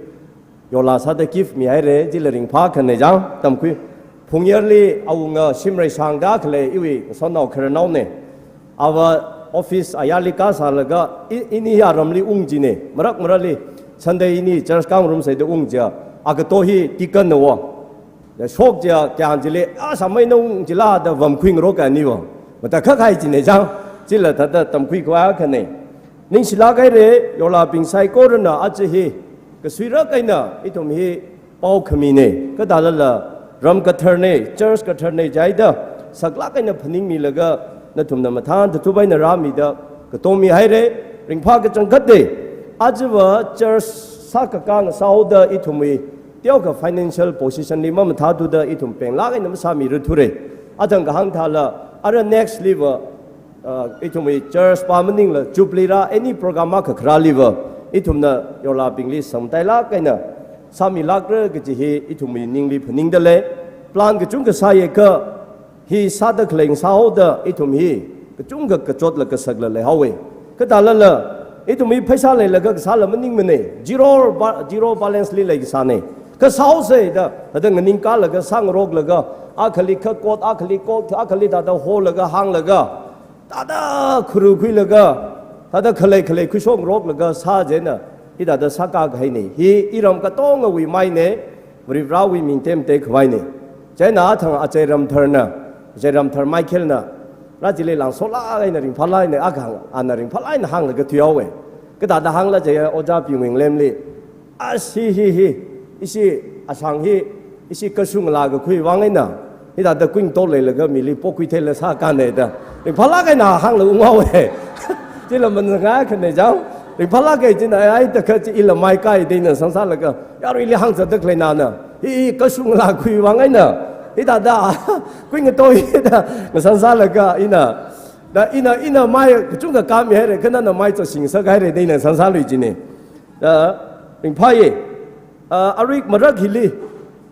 ยอลาซาเดกิฟมีให้เรจิลริงพาคันเนี่ยจังตั้มคุยพงยัลลีเอาเงาชิมไรช่างดักเลยอีวีสนเอาเครนเอาเนี่ยเอาว่าออฟฟิศอายาลิกาซาลก็อินี่ยารำลีอุ้งจีเนี่ยมรักลีฉันได้อินี่เจอร์สกังรุมใส่เดอุ้งจ้าอากาโตฮีติกันนัวแต่โชคจ้าแกอันจิเลสมัยนู้นจิลาเดวัมควิงโรกันนี่วะมันแต่ข้าใครจีเนี่ยจังจิลาทัดตั้มคุยกว่ากันเนี่ยนิ่งศิลาไกเรยอลาปิงไซโกรน่ะอาจจะฮีก็สุรักไอ้น่ะอีทุ่มฮีเป้าขมินเน่ก็ดาลละรำกระเทเน่เจอร์สกระเทเน่ใจเด้อสักลักไอ้น่ะพนิงมีละก็นั่นทุ่มน่ะมาทานทุบไปน่ะรามีเด้อก็ต้องมีให้เรริงพาก็จังกัดเด้อาจจะว่าเจอร์สักกางสาวเด้ออีทุ่มฮีเดี๋ยวก็ financial position นี่มันท้าดูเด้ออีทุ่มเป็นลักไอ้น่ะมันสามีรุ่ทุเรอาจจะก็หังทาละอะไร next levelอีทุ่มเจอร์สปามันนิ่งละจูบลีระ any program มาคราลีเวอร์อีทุ่มน่ะยอลาปิงลีสัมไตลักไอ้น่ะสามีลักเรก็จะฮีอีทุ่มนิ่งลีพนิ่งเดเลย plan ก็จุงก็สายก็ฮีซาดเคลงสาวเด้ออีทุ่มฮีก็จุงก็กระจดละก็สักละเลยเฮาเวก็ตาละอีทุ่มฮีไพศาเลยละก็สาละมันนิ่งมันเนี่ย zero balance ลีเลยก็สาเนี่ยก็สาวเสียเด้อแต่เงินนิ่งกาละก็สร้างโรคละก็อาคลิกกดอาคลิกตาโหละก็หางละก็ตาครูคุยละก็ตาเคลคุยช่องโรคละก็ซาเจนะอีตาสักกาก็ให้เนี่ยฮีอีรำก็ต้องเอาวิไม่เนี่ยริบราวิมินเต็มเตะไว้เนี่ยเจน่าทางอาจารย์รำเทอร์นะอาจารย์รำเทอร์ไมเคิลนะราชเลหลังโซล่าไอ้นาริงพลายเนี่ยอากังอันนาริงพลายน่ะหางละก็เที่ยวเว้ยก็ตาหางละจะโอจาปิวงเล่มเลยอาชีฮีอีสิอาชังฮีอีสิกระสุนลาก็คุยวางไอ้น่ะนี่ตากุ้งโตเลยแล้วก็มีลิปคุยเทเลสากันเนี่ยแต่ริงพลายกันน่ะหางละอุ้งเอาเว้ยที่เรามันง่ายขึ้นเนี่ยเจ้าริงพลายกันที่ไหนไอ้ตะเขาจะอิละไม่ใกล้ดีน่ะสังสารแล้วก็ยาริลิหางจะตะเลยน่ะนะฮีกระสุนลาคุยวางไอ้น่ะอีตากุ้งโตอีตาสังสารแล้วก็อีน่ะแต่อีน่ะไม่จุงกับการมีอะไรขนาดน่ะไม่จะสิ่งสักอะไรดีน่ะสังสารเลยจริงเนี่ยริงพลายอาริกมารักฮิลี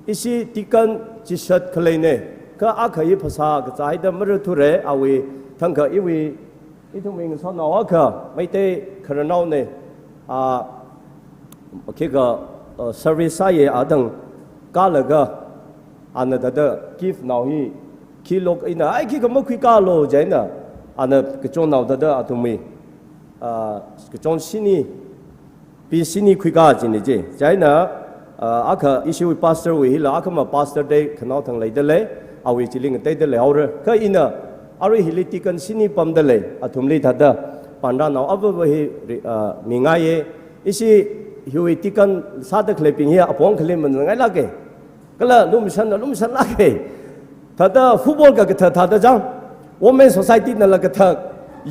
อิสิติกันจิชัดเคลเน่ก็อาขยิภาษาก็ใจดำมรทุเรเอาไว้ทั้งก็อีวีอีทุ่มเองสอนเอาก็ไม่ได้ขนาดนั้นเนี่ยโอเคก็ service ใส่อาดังกาลก็อันนั้นแต่ give หน่อยขี้โลกอินะไอ้ขี้ก็ไม่คุยกาโลใจนะอันนั้นก็จงหน่อยแต่อาตุมีก็จงสินีปีสินีคุยกาจินเจใจนะอาค่ะอิชิวิ pastor วิฮิลอาค่ะมา pastor day ขณะทางเลยเดเลยเอาวิจิลิงเตเดเลยเอาเลยก็อินะอาริฮิลิติกันสินีปั๊มเดเลยอาตุมลีทัดปันดานาอับวะฮิมีไงอิชิฮิวิติกันซาดเคลปิงเฮียอพงเคลมันไงล่ะเกก็ละลุมชันล่ะเกทัดฟุตบอลก็ทัดจังwomen society นั่นละก็ทัด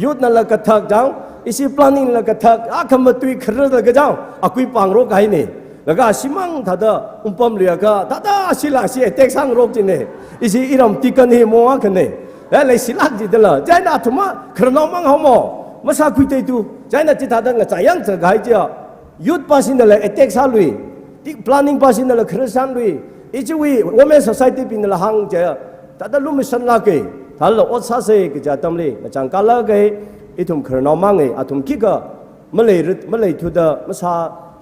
youth นั่นละก็ทัดจังอิสิ planning ละก็ทัดอาคำมาตุยครละก็จังอากุยปังโรคไงนี่แล้วก็สิมังทัดปั๊มเรียก็ทัดสิลักสิเต็กสังโรคจีนี่อิสิอิรามติกันเฮมัวกันนี่แล้วเลยสิลักจีเดละใจน่าทุมาครนอมังหอมมาสักคุยเตดูใจน่าจิตทัดงั้นใจยังจะไงเจ้า youth ภาษินนั่นละเต็กสังลุย planning ภาษินนั่นละคริสตันลุยอิจิวี women society ปินนั่นละหังเจ้าแต่ถ้าลุมสันลักเกย์ถ้าเราอดซาเซกจะทำเลยมาจังกาลักเกย์อีทุ่มครนอมังเกย์อาทุ่มคิกะมาเลยทุดมาซา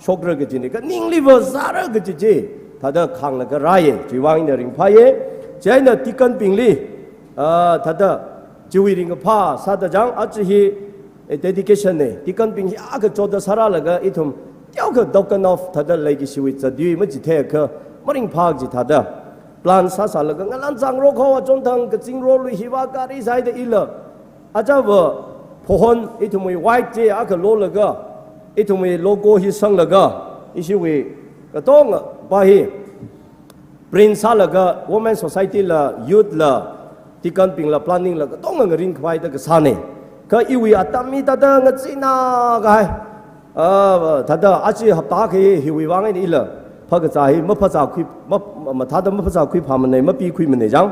โชคเรื่องจีนี่ก็นิ่งลิเวอร์ซาร์ก็จีถ้าเด็กขังแล้วก็ไรจีวางในริงพายเจ้าเนี่ยติกันปิงลีถ้าเด็กจีวีริงก็พาซาดจังอาจจะฮีdedication เนี่ยติกันปิงอาก็โจทย์สาระแล้วก็อีทุ่มเจ้าก็ดอกกันออฟถ้าเด็กเลยกิชีวิตจะดีมันจีเทก็มาริงพากจีถ้าเด็กplan sasa laga ngalan sang ro khawa chongthang ka chingro lu hiwa ka ri sai de ila acha wa pohon itumui white je aka lo laga itumui logo hi sang laga isiwi ka tong ba hi prince laga women society la youth la tikan ping la planning la ka tong ngring khwai da ka sane ka iwi atami ta da ngachina ga ta da achi hapta ke hiwi wangai ni ilaพระกษาไม่ภาษาคุยมาท้าแต่ไม่ภาษาคุยพามันในไม่ปีคุยมันในจัง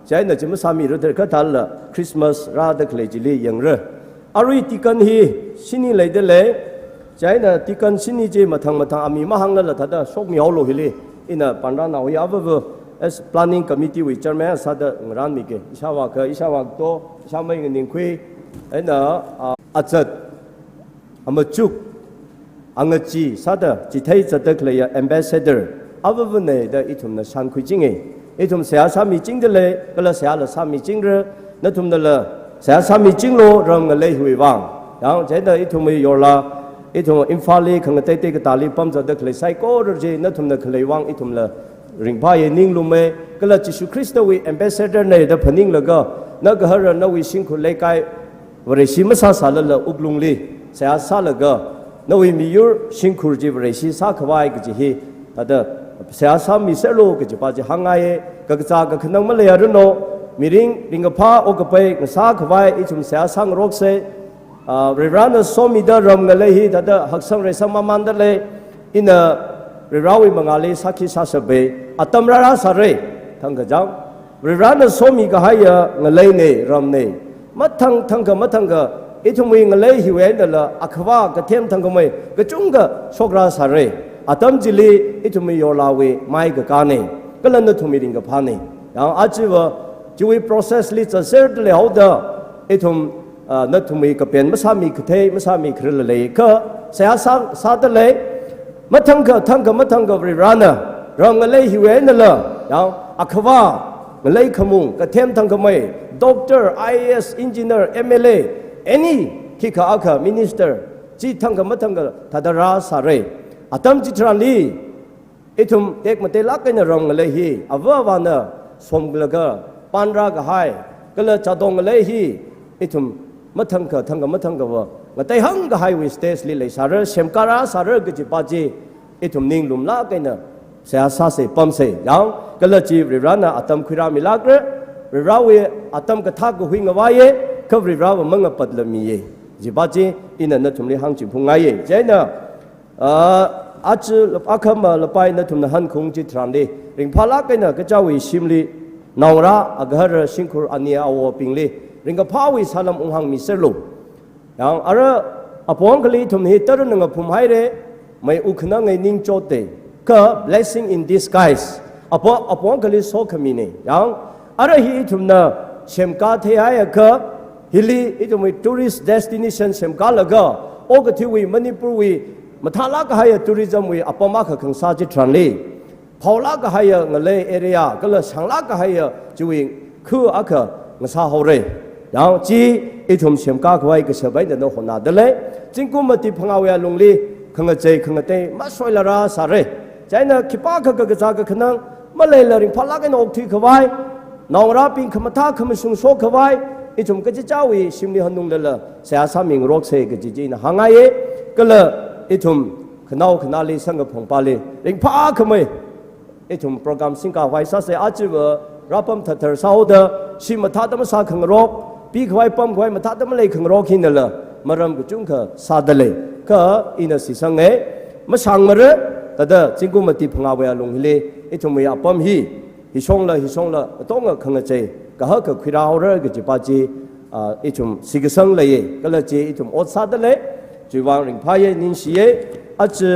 ใช่เนี่ยจะไม่สามีเราเด็กก็ทันละคริสต์มาสราดเคลจิลีอย่างเร่อารีติกันฮีสินีเลยเดเลยใช่เนี่ยติกันสินีเจมาทางอามีมาหังนั่นละทัดโชคมีเอาโลหิลีอินะปันดานาวยาเวอplanning committee วิจารณ์แม่สัตว์งานมีเกอิชาวะโตอิชาวไม่เงินนิ่งคุยอินะอาจัดอามาจุกอังกฤษสัตว์จิตให้จัดเคลียร์ ambassador อาวุธเนี่ยได้อีทุ่มนั้นชันคุยจริงอีทุ่มเสียสามีจริงเดเลยก็เลยเสียละสามีจริงเร่นั่นทุ่มนั่นละเสียสามีจริงโลรำเงินเลยหุยวางอย่างเช่นเดอีทุ่มมีโยลาอีทุ่มอินฟาลีขังเตยกตาลีปั๊มจัดเคลียร์ไซโก้เรื่องนั่นทุ่มนั่นเคลียร์วางอีทุ่มละริงพายนิ่งลุมเมก็เลยจิสุคริสต์วิ ambassador เนี่ยได้พนิ่งละก็นั่นก็เฮาร์นั่นวิสิงคุเลยกายวริชิมสาสาละอุกลุงลีเสียสาละก็นั่นวิมีอยู่สิงคุจีวริชิสาขวายก็จะฮีแต่เดเสียสามีเสโลก็จะป้าจะหังไงก็จะก็ขนมมาเลยรุ่นโนมีริงกับพ้าโอกไปก็สาขวายอีชุมเสียสังรกเสเรื่องนั้นสมิดารำกันเลยฮีแต่เดหักสังเรสังมามันเดเลยอินะเรื่องวิมังอาลีสักขีสักเบอัตมราสารีทั้งกระจังเรื่องนั้นสมิก็ให้เงเลยเนรำเนมัดทั้งก็อีทุ่มวิ่งเลยหิวเอ็นเดละอักว่าก็เทียมทั้งก็ไม่ก็จุงก็โชคราสารีอาตมจิลีอีทุ่มโยลาวีไม่ก็การนี่ก็เลยนั่นทุ่มริงกับพานี่อย่างอาชีวะจุย process ลิจะเสร็จแล้วเด้ออีทุ่มนั่นทุ่มก็เป็นไม่สามีคือเทไม่สามีคือเลยก็เสียสาดเลยมาทั้งก็บริรานน่ะเราเงเลยหิวเอ็นเดละอย่างอักว่าเงเลยขมุงก็เทียมทั้งก็ไม่ doctor IAS engineer MLA any ที่ข้ามินิสเตอร์จีทั้งก็มาทั้งก็ทัดราสารีอาตมจิตรันลีอีทุ่มเด็กมาเตลักกันรองเลยฮีอาววานะสมกลก็ปันรากหายก็เลยจะดงเลยฮีอีทุ่มมาทั้งก็มาทั้งก็ว่ามาเตหังก็หายวิสเตสลีเลยสารีเชมการาสารีก็จีปาจีอีทุ่มนิ่งลุมลักกันนะเสียสาเสปั๊มเสียยังก็เลยจีริรานะอาตมคุรามิลักเรริราวีอาตมก็ทักก็หิงเอาไว้ก็ริราว่ามึงก็ปัดละมีจีปาจีอินันนั่นทุ่มเลยหังจีพุงไงเจ้านะอาจจะอาคำละไปนั่นทุ่มหันคงจิตรันดีริงพาลักกันนะก็เจ้าวิชิมลีนาวราอักฮะสิงคุรอันนี้เอาปิงลีริงก็พาวิสาลมองหังมิเซลุอย่างอะไรอพงกลีทุ่มหิตระนึงกับพุ่มให้เร่ไม่อุคนังไงนิ่งโจเตก็ blessing in disguise อพงกลีโซขมินีอย่างอะไรฮีทุ่มน่ะเชมกาเทียก็ฮิลีอีทุ่ม tourist destination เชมกาละก็โอกที่วิมณิปุรี มาทาลากให้ทัวริซึมวิอปมาขังซาจิตรันลีพอลากให้เงเลเอเรียก็เลยช่างลากให้จุยคืออักเงซาฮอเรยังจีอีทุ่มเสียมก้าไว้ก็เสียไปเดินหัวหน้าเดลเลยจิงกุมติพังเอาเวลงลีขังเจขังเตมาสวยละราสาเรใจน่ะคิป้าขังกระจากขันังมาเลยเลยพอลากให้นกที่ขวายน้องรับปิงขมาท่าขมาสุงโซขวายอีทุ่มก็จะเจ้าอีชิมลีหันนุงเดลเสียสามิงรกเสกจีจีน่ะหางไงก็เลยอีทุ่มขนาวขนาลีสังกับผงปาลีริงพาขมาอีทุ่มโปรแกรมสิงคาไว้ซาเสียอาจิวรับปั๊มถัดเธอสาวเดอชิมมาท่าตมสาขังรกปีขวายปั๊มขวายมาท่าตมเลยขังรกหินเดลมารำกุจุงค่ะซาเดลก็อินาสิสังเงมาสั่งมาเรแต่เดจิงกุมติพังเอาเวลงฮิเลอีทุ่มยาปั๊มฮิชงละต้องขังเจก็ฮักคุยราวเรก็จีปาจีอีทุ่มสิกสังเลยก็เลยจีอีทุ่มอดซาเดลจีวางริงพายนินชีอาจจะ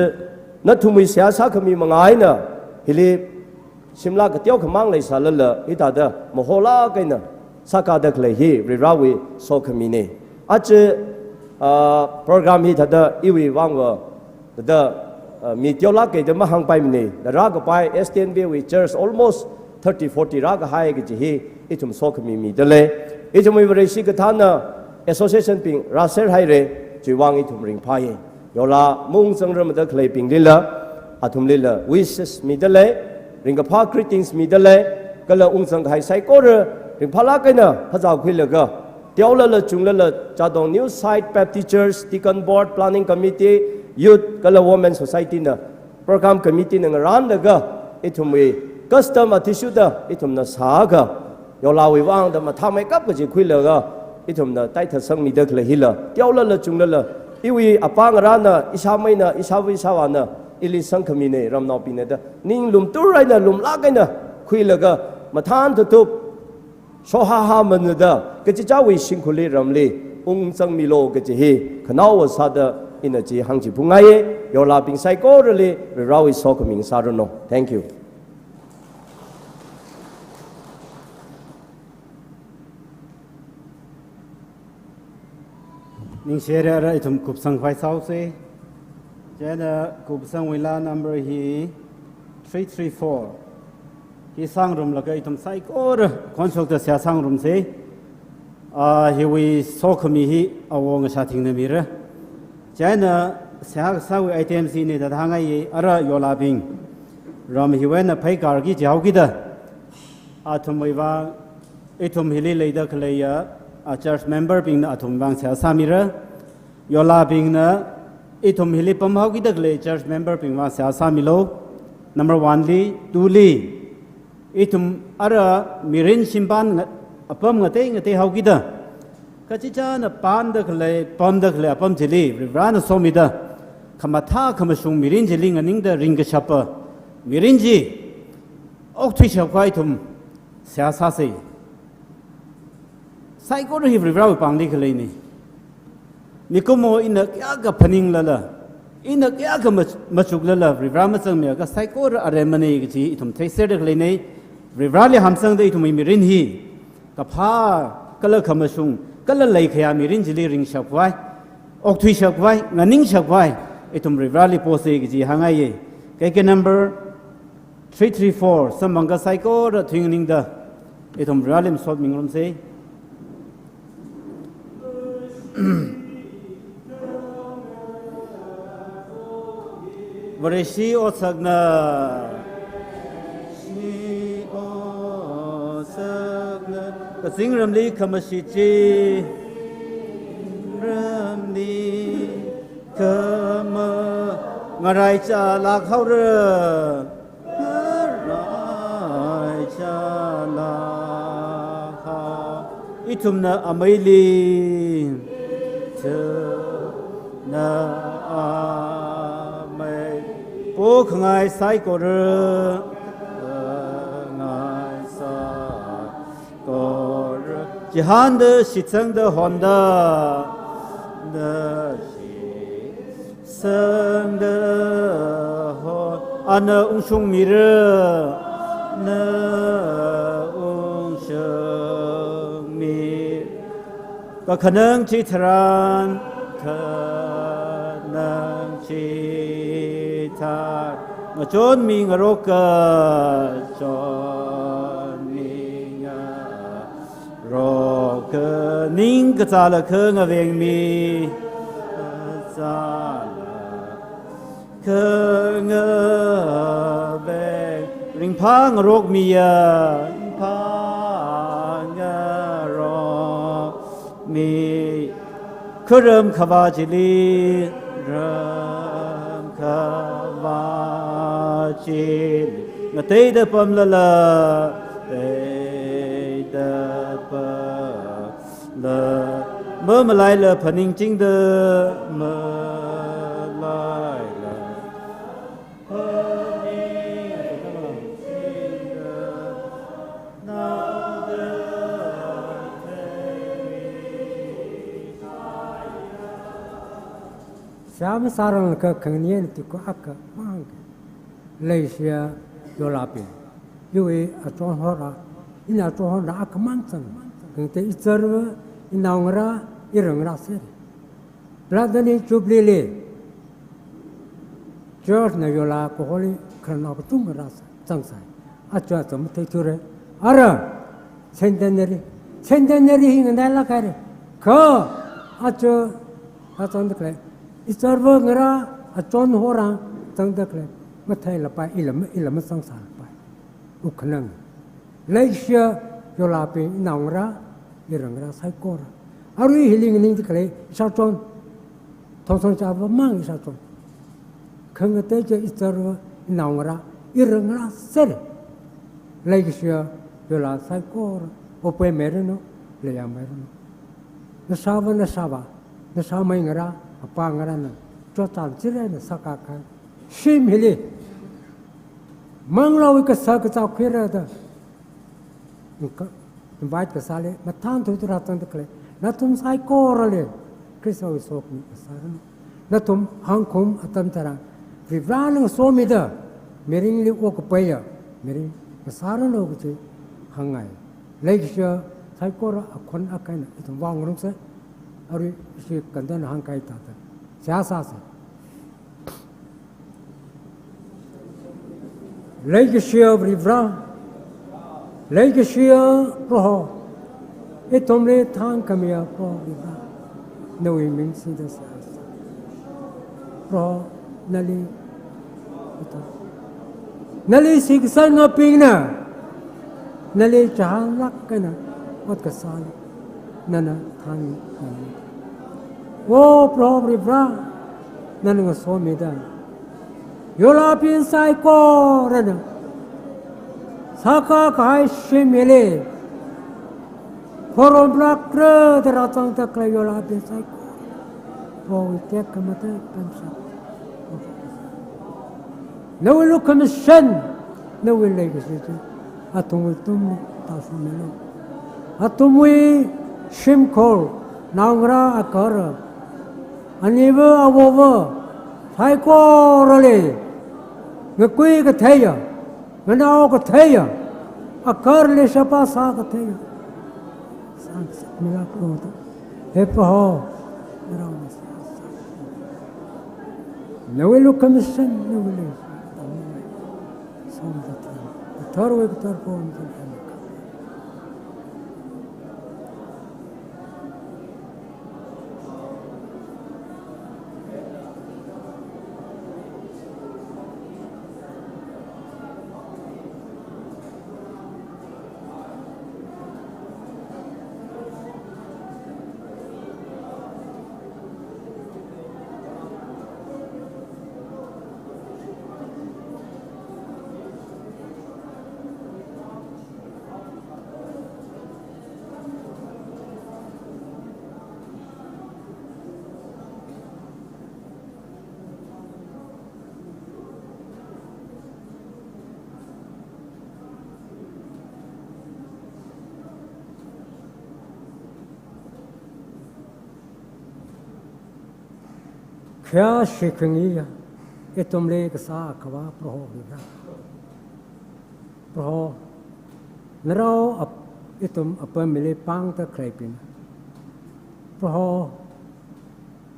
นัททุ่มวิเสียสาขมีมังไงนะฮิเลชิมลากเตี้ยวขมังเลยสารละอีตาเดมโหลากันนะสักการะเลยฮีริราวิโซขมีเนอาจจะโปรแกรมฮีตาเดอีวีวังว่าเดมีเตี้ยวลากกันจะมาหังไปมีเนเดรากไป STNB with church almost 30-40 รากหายกันจีฮีอีทุ่มโซขมีมีเดเลยอีทุ่มวิเรศิกท่านนะ association ปิงราเซอร์ไฮเรจีวังอีทุ่มริงพายยอลามุ่งสังเริ่มเดเคลปิงลิละอาทุ่มลิละวิสส์มีเดเลยริงกับพาคริติงส์มีเดเลยก็เลยองค์สังไคไซโก้เรริงพาลากันนะพระเจ้าคุยเลยก็เดี๋ยวละจุงละจะต้อง New Site Baptist Church Deacon Board Planning Committee Youth ก็เลย Women Society นะโปรแกรม Committee นึงรันเลยก็อีทุ่มวิคัสตอมที่สุดอีทุ่มน่ะสาก็ยอลาวิวังแต่มาทำให้กับก็จะคุยเลยก็อีทุ่มน่ะใต้ทัศน์มีเด็กเลยฮิละเดี๋ยวละจุงละอีวีอปังร้านน่ะอิชาไม่น่ะอิชาวิชาวาน่ะอิลิสังขมินเนรำนอปีเนเดนิ่งลุมตัวไรน่ะลุมลากันน่ะคุยเลยก็มาทานทุบโซฮาฮามันเดก็จะเจ้าวิชิงคุลีรำลีองค์สังมิโลก็จะเฮขนาวสัตย์อินจีหังจิพุงไงยอลาปิงไซโก้เลยเราวิโซขมิงซารุโน thank youนิ่งเชียร์อะไรทุ่มกุบสังไฟเสาเซ่เจนกุบสังเวลา number ฮี334ฮีสังรุมแล้วก็ทุ่มไซโก้ร์คอนซัลท์เสียสังรุมเซ่ฮีวิโซคมีฮีเอาวงชาติงเนมีร์เจนเสียสังวิไอทีเอ็มซีนี่แต่ทางไงอะไรยอลาบิงรำฮีเวนไปการกิจเอากิดทุ่มวิวาทุ่มฮิลีเลยเด็กเลยchurch member ปิงนะทุ่มบางเสียสามีระยอลาปิงนะอีทุ่มฮิลิปมหากิดเลย church member ปิงบางเสียสามีโล number 1 ลี2ลีอีทุ่มอะไรมีรินชิมปานปั๊มเงเตหากิดก็จิจานะปานเด็กเลยปั๊มเด็กเลยปั๊มจิลีริบรานสมิดาขมาท่าขมาชุงมีรินจิลิงนิ่งเดริงกชับมีรินจีอกทุยชับไว้ทุ่มเสียสาสีไซโก้รีบเราปังดีกันเลยนี่นี่ก็โมอินักยากกับพนิงละอินักยากกับมาชุกละรีบเรามาสังเมียก็ไซโก้อะไรมันนี่ก็จีทุ่มเทเสด็จเลยนี่รีบเราเลยหามสังได้ทุ่มมีรินฮีกับพาก็เลยขมาชุงก็เลยเลยขยามีรินจิลีริงชักไว้อกทุยชักไว้งานิ่งชักไว้ทุ่มรีบเราเลยโพสต์ก็จีหางไงแค่ number 334สมังก็ไซโก้ระทิ้งนิ่งเด้ทุ่มรีบเราเลยสวดมิงลมเซวริชีโอสักนาชีโอสักนากสิงรำลีขมชิจีรำลีขมงอะไรจะลากเขาเรืออะไรจะลากเขาอิทุมนาอเมลีเธอนาไม่โอ้ขงายไซโกเรงายไซโกเรจิฮันเดชิซังเดฮอนดาเดชิซังเดฮอนอันอุงชุงมิเรเนอุงชงมิก็ขนังชิตรานขนังชิ thà mà chốn mi ngờ rô cơ chốn mi ngờ rô cơ nín cơ cha là khơ ngờ vẹn mi cha là khơ ngờ vẹn ring phá ngờ rô mi phá ngờ rô mi khơ rơm khá va chỉ li rơm khá va chỉ ngờ tê đơ bầm la tê đơ bầm la mơ mà lại là phần hình chính đơ mơ lại là phần hình chính đơ nào đơ Siapa sarang ke kengian itu ko akka mang Malaysia yolapi yui atong hora ina atong hora akka mang sang kente iserve ina ngara irangra ser bladani chublile George na yola ko holi krana patung ras sangsai achwa tom te chure ara centenary hingandala kare ko acho atong de Iserve ngara achon hora tang dakle mathai la pa ilam sang sa pa ukhnang Malaysia yolapi naungra irangra sai kor arui hiling ning dikle sa chon thong cha ba mang sa chon khang te che iserve naungra irangra ser Malaysia yola sai kor ope mereno le ya mereno na sa mai ngara apa ngarana jotan chirena sakaka shim hili manglawi ka sa ka khira da invite ka sale matan tu ratan de na tum sai korale kriso sok ni saran na tum hangkum atam tara vivran so mi da mering li ko paya mering saran lo ku hangai leksha sai kora akhon akaina itum wang rung se ari si kandan hangkai ta siasa se legacy rivra legacy roho etomle thang kamia pro rivra noi min si da siasa pro nali siksan ngapingna nali chahan lakkana wat kasal nana thang wo probably bra nana so me da yola pin sai ko rana saka kai shimele forum black re de ratang ta kla yola pin sai ko po te kamata pamsa no will commission no will legacy atung tum ta sumelo atumui shimkol naungra akar aniva awova thaiko rale ngakui ka theya nganao ka theya akar le shapa sa ka theya sang mila ko he po nawelu commission nawelu som ta tarwe ka tarpo Kya shikangiya etomle kasa kawa proho libra proho narao ap etom apamile pang ta krepin proho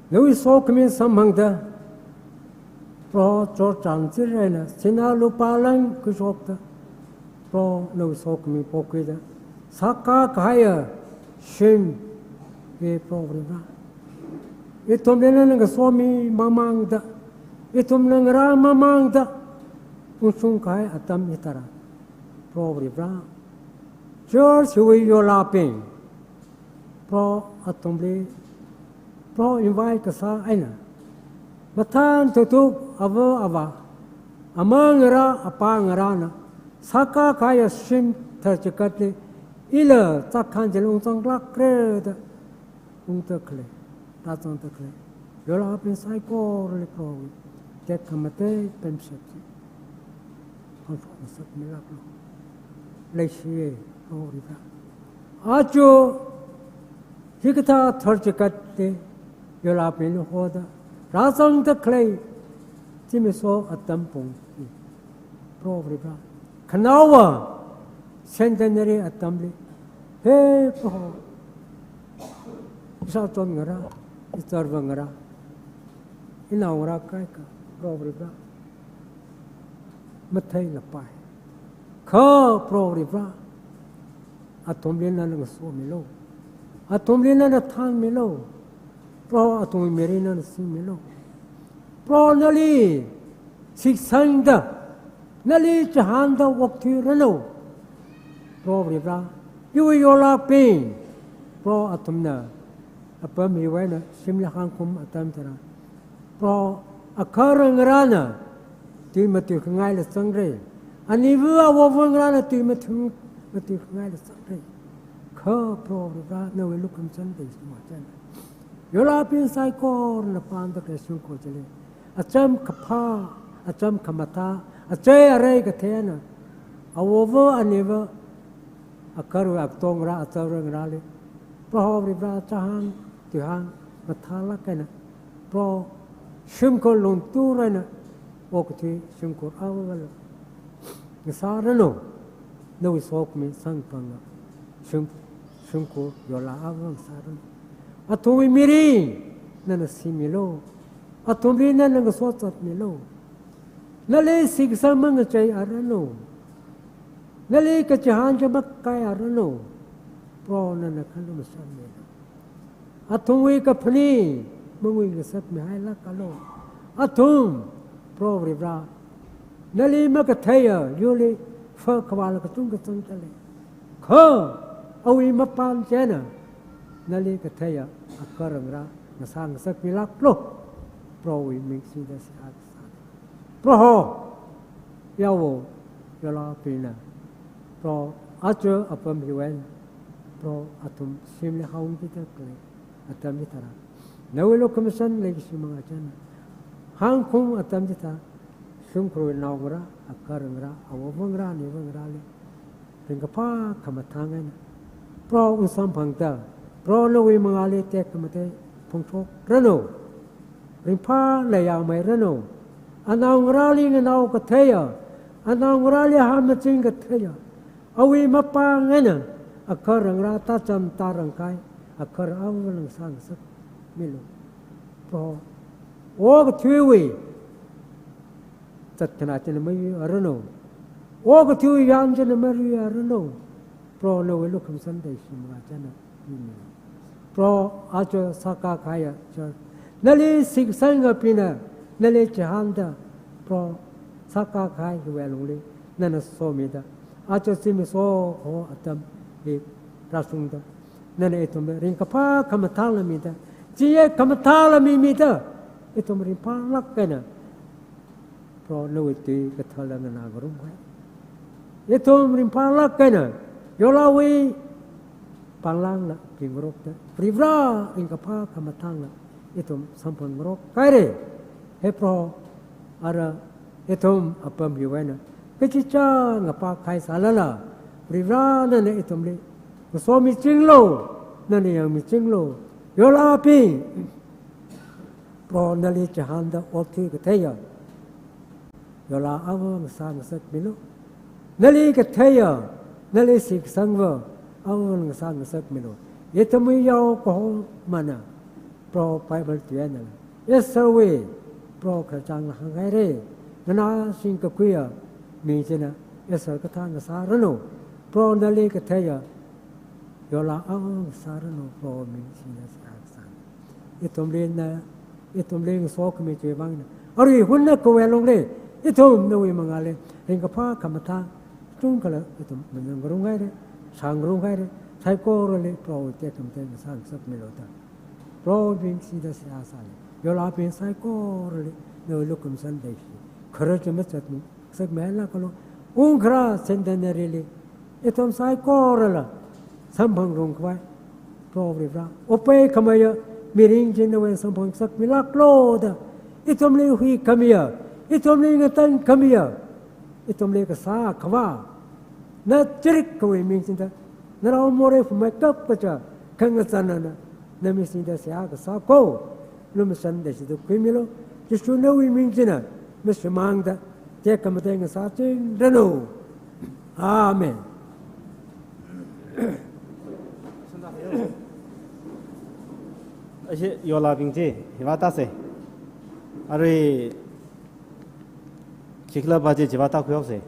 Lui so kami samang da pro cho chan sirena sinalu palang kusokta pro no sok mi pokida saka kaya shim ye problema itom nena nga swami mamang da itom nang ra mamang da usung kai atam itara problema George hui yo laping pro atomle pro invite ka sa aina matan tutuk ava amangara apangara na saka kaya sim tercekatli ila takkan jelung sanglak kred untakle tatang takle yola pin saiko le pro tek kamate pensepsi konfo sak milaklo leishie orita ajo hikata tercekatli yola pin hoda rasang takle timiso atampong probriba kanawa centenary atamli he po sa ton ngara isarva ngara inaura kai ka probriba mathai na pai kha probriba atomli na ng so milo atomli na than milo pro atom merina na sim milo pro nali siksangda nali jahanda waktu rano pro ribra yu yola pin pro atomna apa miwana simla hangkum atam tara pro akarang rana ti mati ngai la sangre ani wa wong rana ti mati ngai la sangre kha pro ribra no lukum chan de sma chan yola pin sai kor na pan da kresun ko chale acham kapha acham kamata achay aray ka thena awovo aneva akaru aktong ra atarang rale pro ribra chahan tihan mathala kana pro shimko lontu rena okti shimko awala nisarano no isok mi sangpanga shimko yola awang saran atumi miri nana similo atumi nana sotat milo nale sigsama chay arano nale kachahan jabak kay arano pro na nakalo masamme atumi kapni mungwi gasat mihaila kalo atum pro ribra nale makathaya yuli fa kwala katung katung chale kha awi mapan chena nale kathaya akarangra nasang sak milak lo pro wi mixi da sa pro yawo yola pina pro acho apam hiwen pro atum simle haun kita kle atam ditara nawelo komisan legi simanga chana hang kum atam dita sumkro nawra akarangra awongra ni wangra le tingapa kamatangan pro usam phangta pro lowi mangale tek kamate phongthok rano rimpa le ya mai rano anang rali nganau kathaya anang rali hamaching kathaya awi mapangena akarang rata cham tarang kai akar awang sang sak milo pro og thwi tatkana chen mai arano og thwi yan chen mai arano pro no lu kham san dai simra chana pro acho saka kaya nali sik sanga pina nale chahanda pro saka khai weluli nana somida acho simi so ho atam e rasungda nana etum ringkapa kamatala mida jiye kamatala mimida etum rimpa lakkana pro lowiti kathala nana garum hai etum rimpa lakkana yolawi palang la kingrokta privra ringkapa kamatala etum sampun grok kaire hepro ara etom apam hiwana pechicha ngapa khai salala privana ne etomle somi chinglo nane yang mi chinglo yola pi pro nali chahanda okti kathaya yola awang sang sak milo nali kathaya nali sik sangwa awang sang sak milo yetami yaw ko mana pro bible tiana yes sir we โปรกระจังหังไงเร่นาสิงกับคุยมีเจนะเอสกทานสารโนโปรนาเลกเทียยอลาอังสารโนโปรมีสินะสารสารอิตมเลนนะอิตมเลงสอกมีเจวังนะอริหุ่นนักเวลงเลยอิตมนวิมังอะไรเองกับพาคำทางจุงกละอิตมมันยังรุ่งไงเร่ช่างรุ่งไงเร่ใช้โกรเลยโปรเตคำเตนสร้างสักเมโลตาโปรมีสินะสารสารยอลาเป็นใช้โกรเลยเนื้อลูกคุ้มสันเดชีขรจมัดจัดมุสักแม่ละก็ลงอุ้งคราเซนเดนเนอรีเลยไอ้ทอมสายก็ระละสัมพังรงไว้โปรบริบราโอเปขมายมีริงจินเวนสัมพังสักมิลักโลดไอ้ทอมเลยหุยขมียไอ้ทอมเลยกตันขมียไอ้ทอมเลยกสาขวานัดจริกขวยมิงสินดานาราโมเรฟไม่กับปะจ้าขังสันนันนามิสินดาเสียกสาโกลุมสันเดชิดุคุยมิโลจิชุนวิมิงจินะมิสมังดาเจ้าคำเตือนสาธิตเดโนอาเมน而且有了并且希望大些，而且，其他把这几把大块些。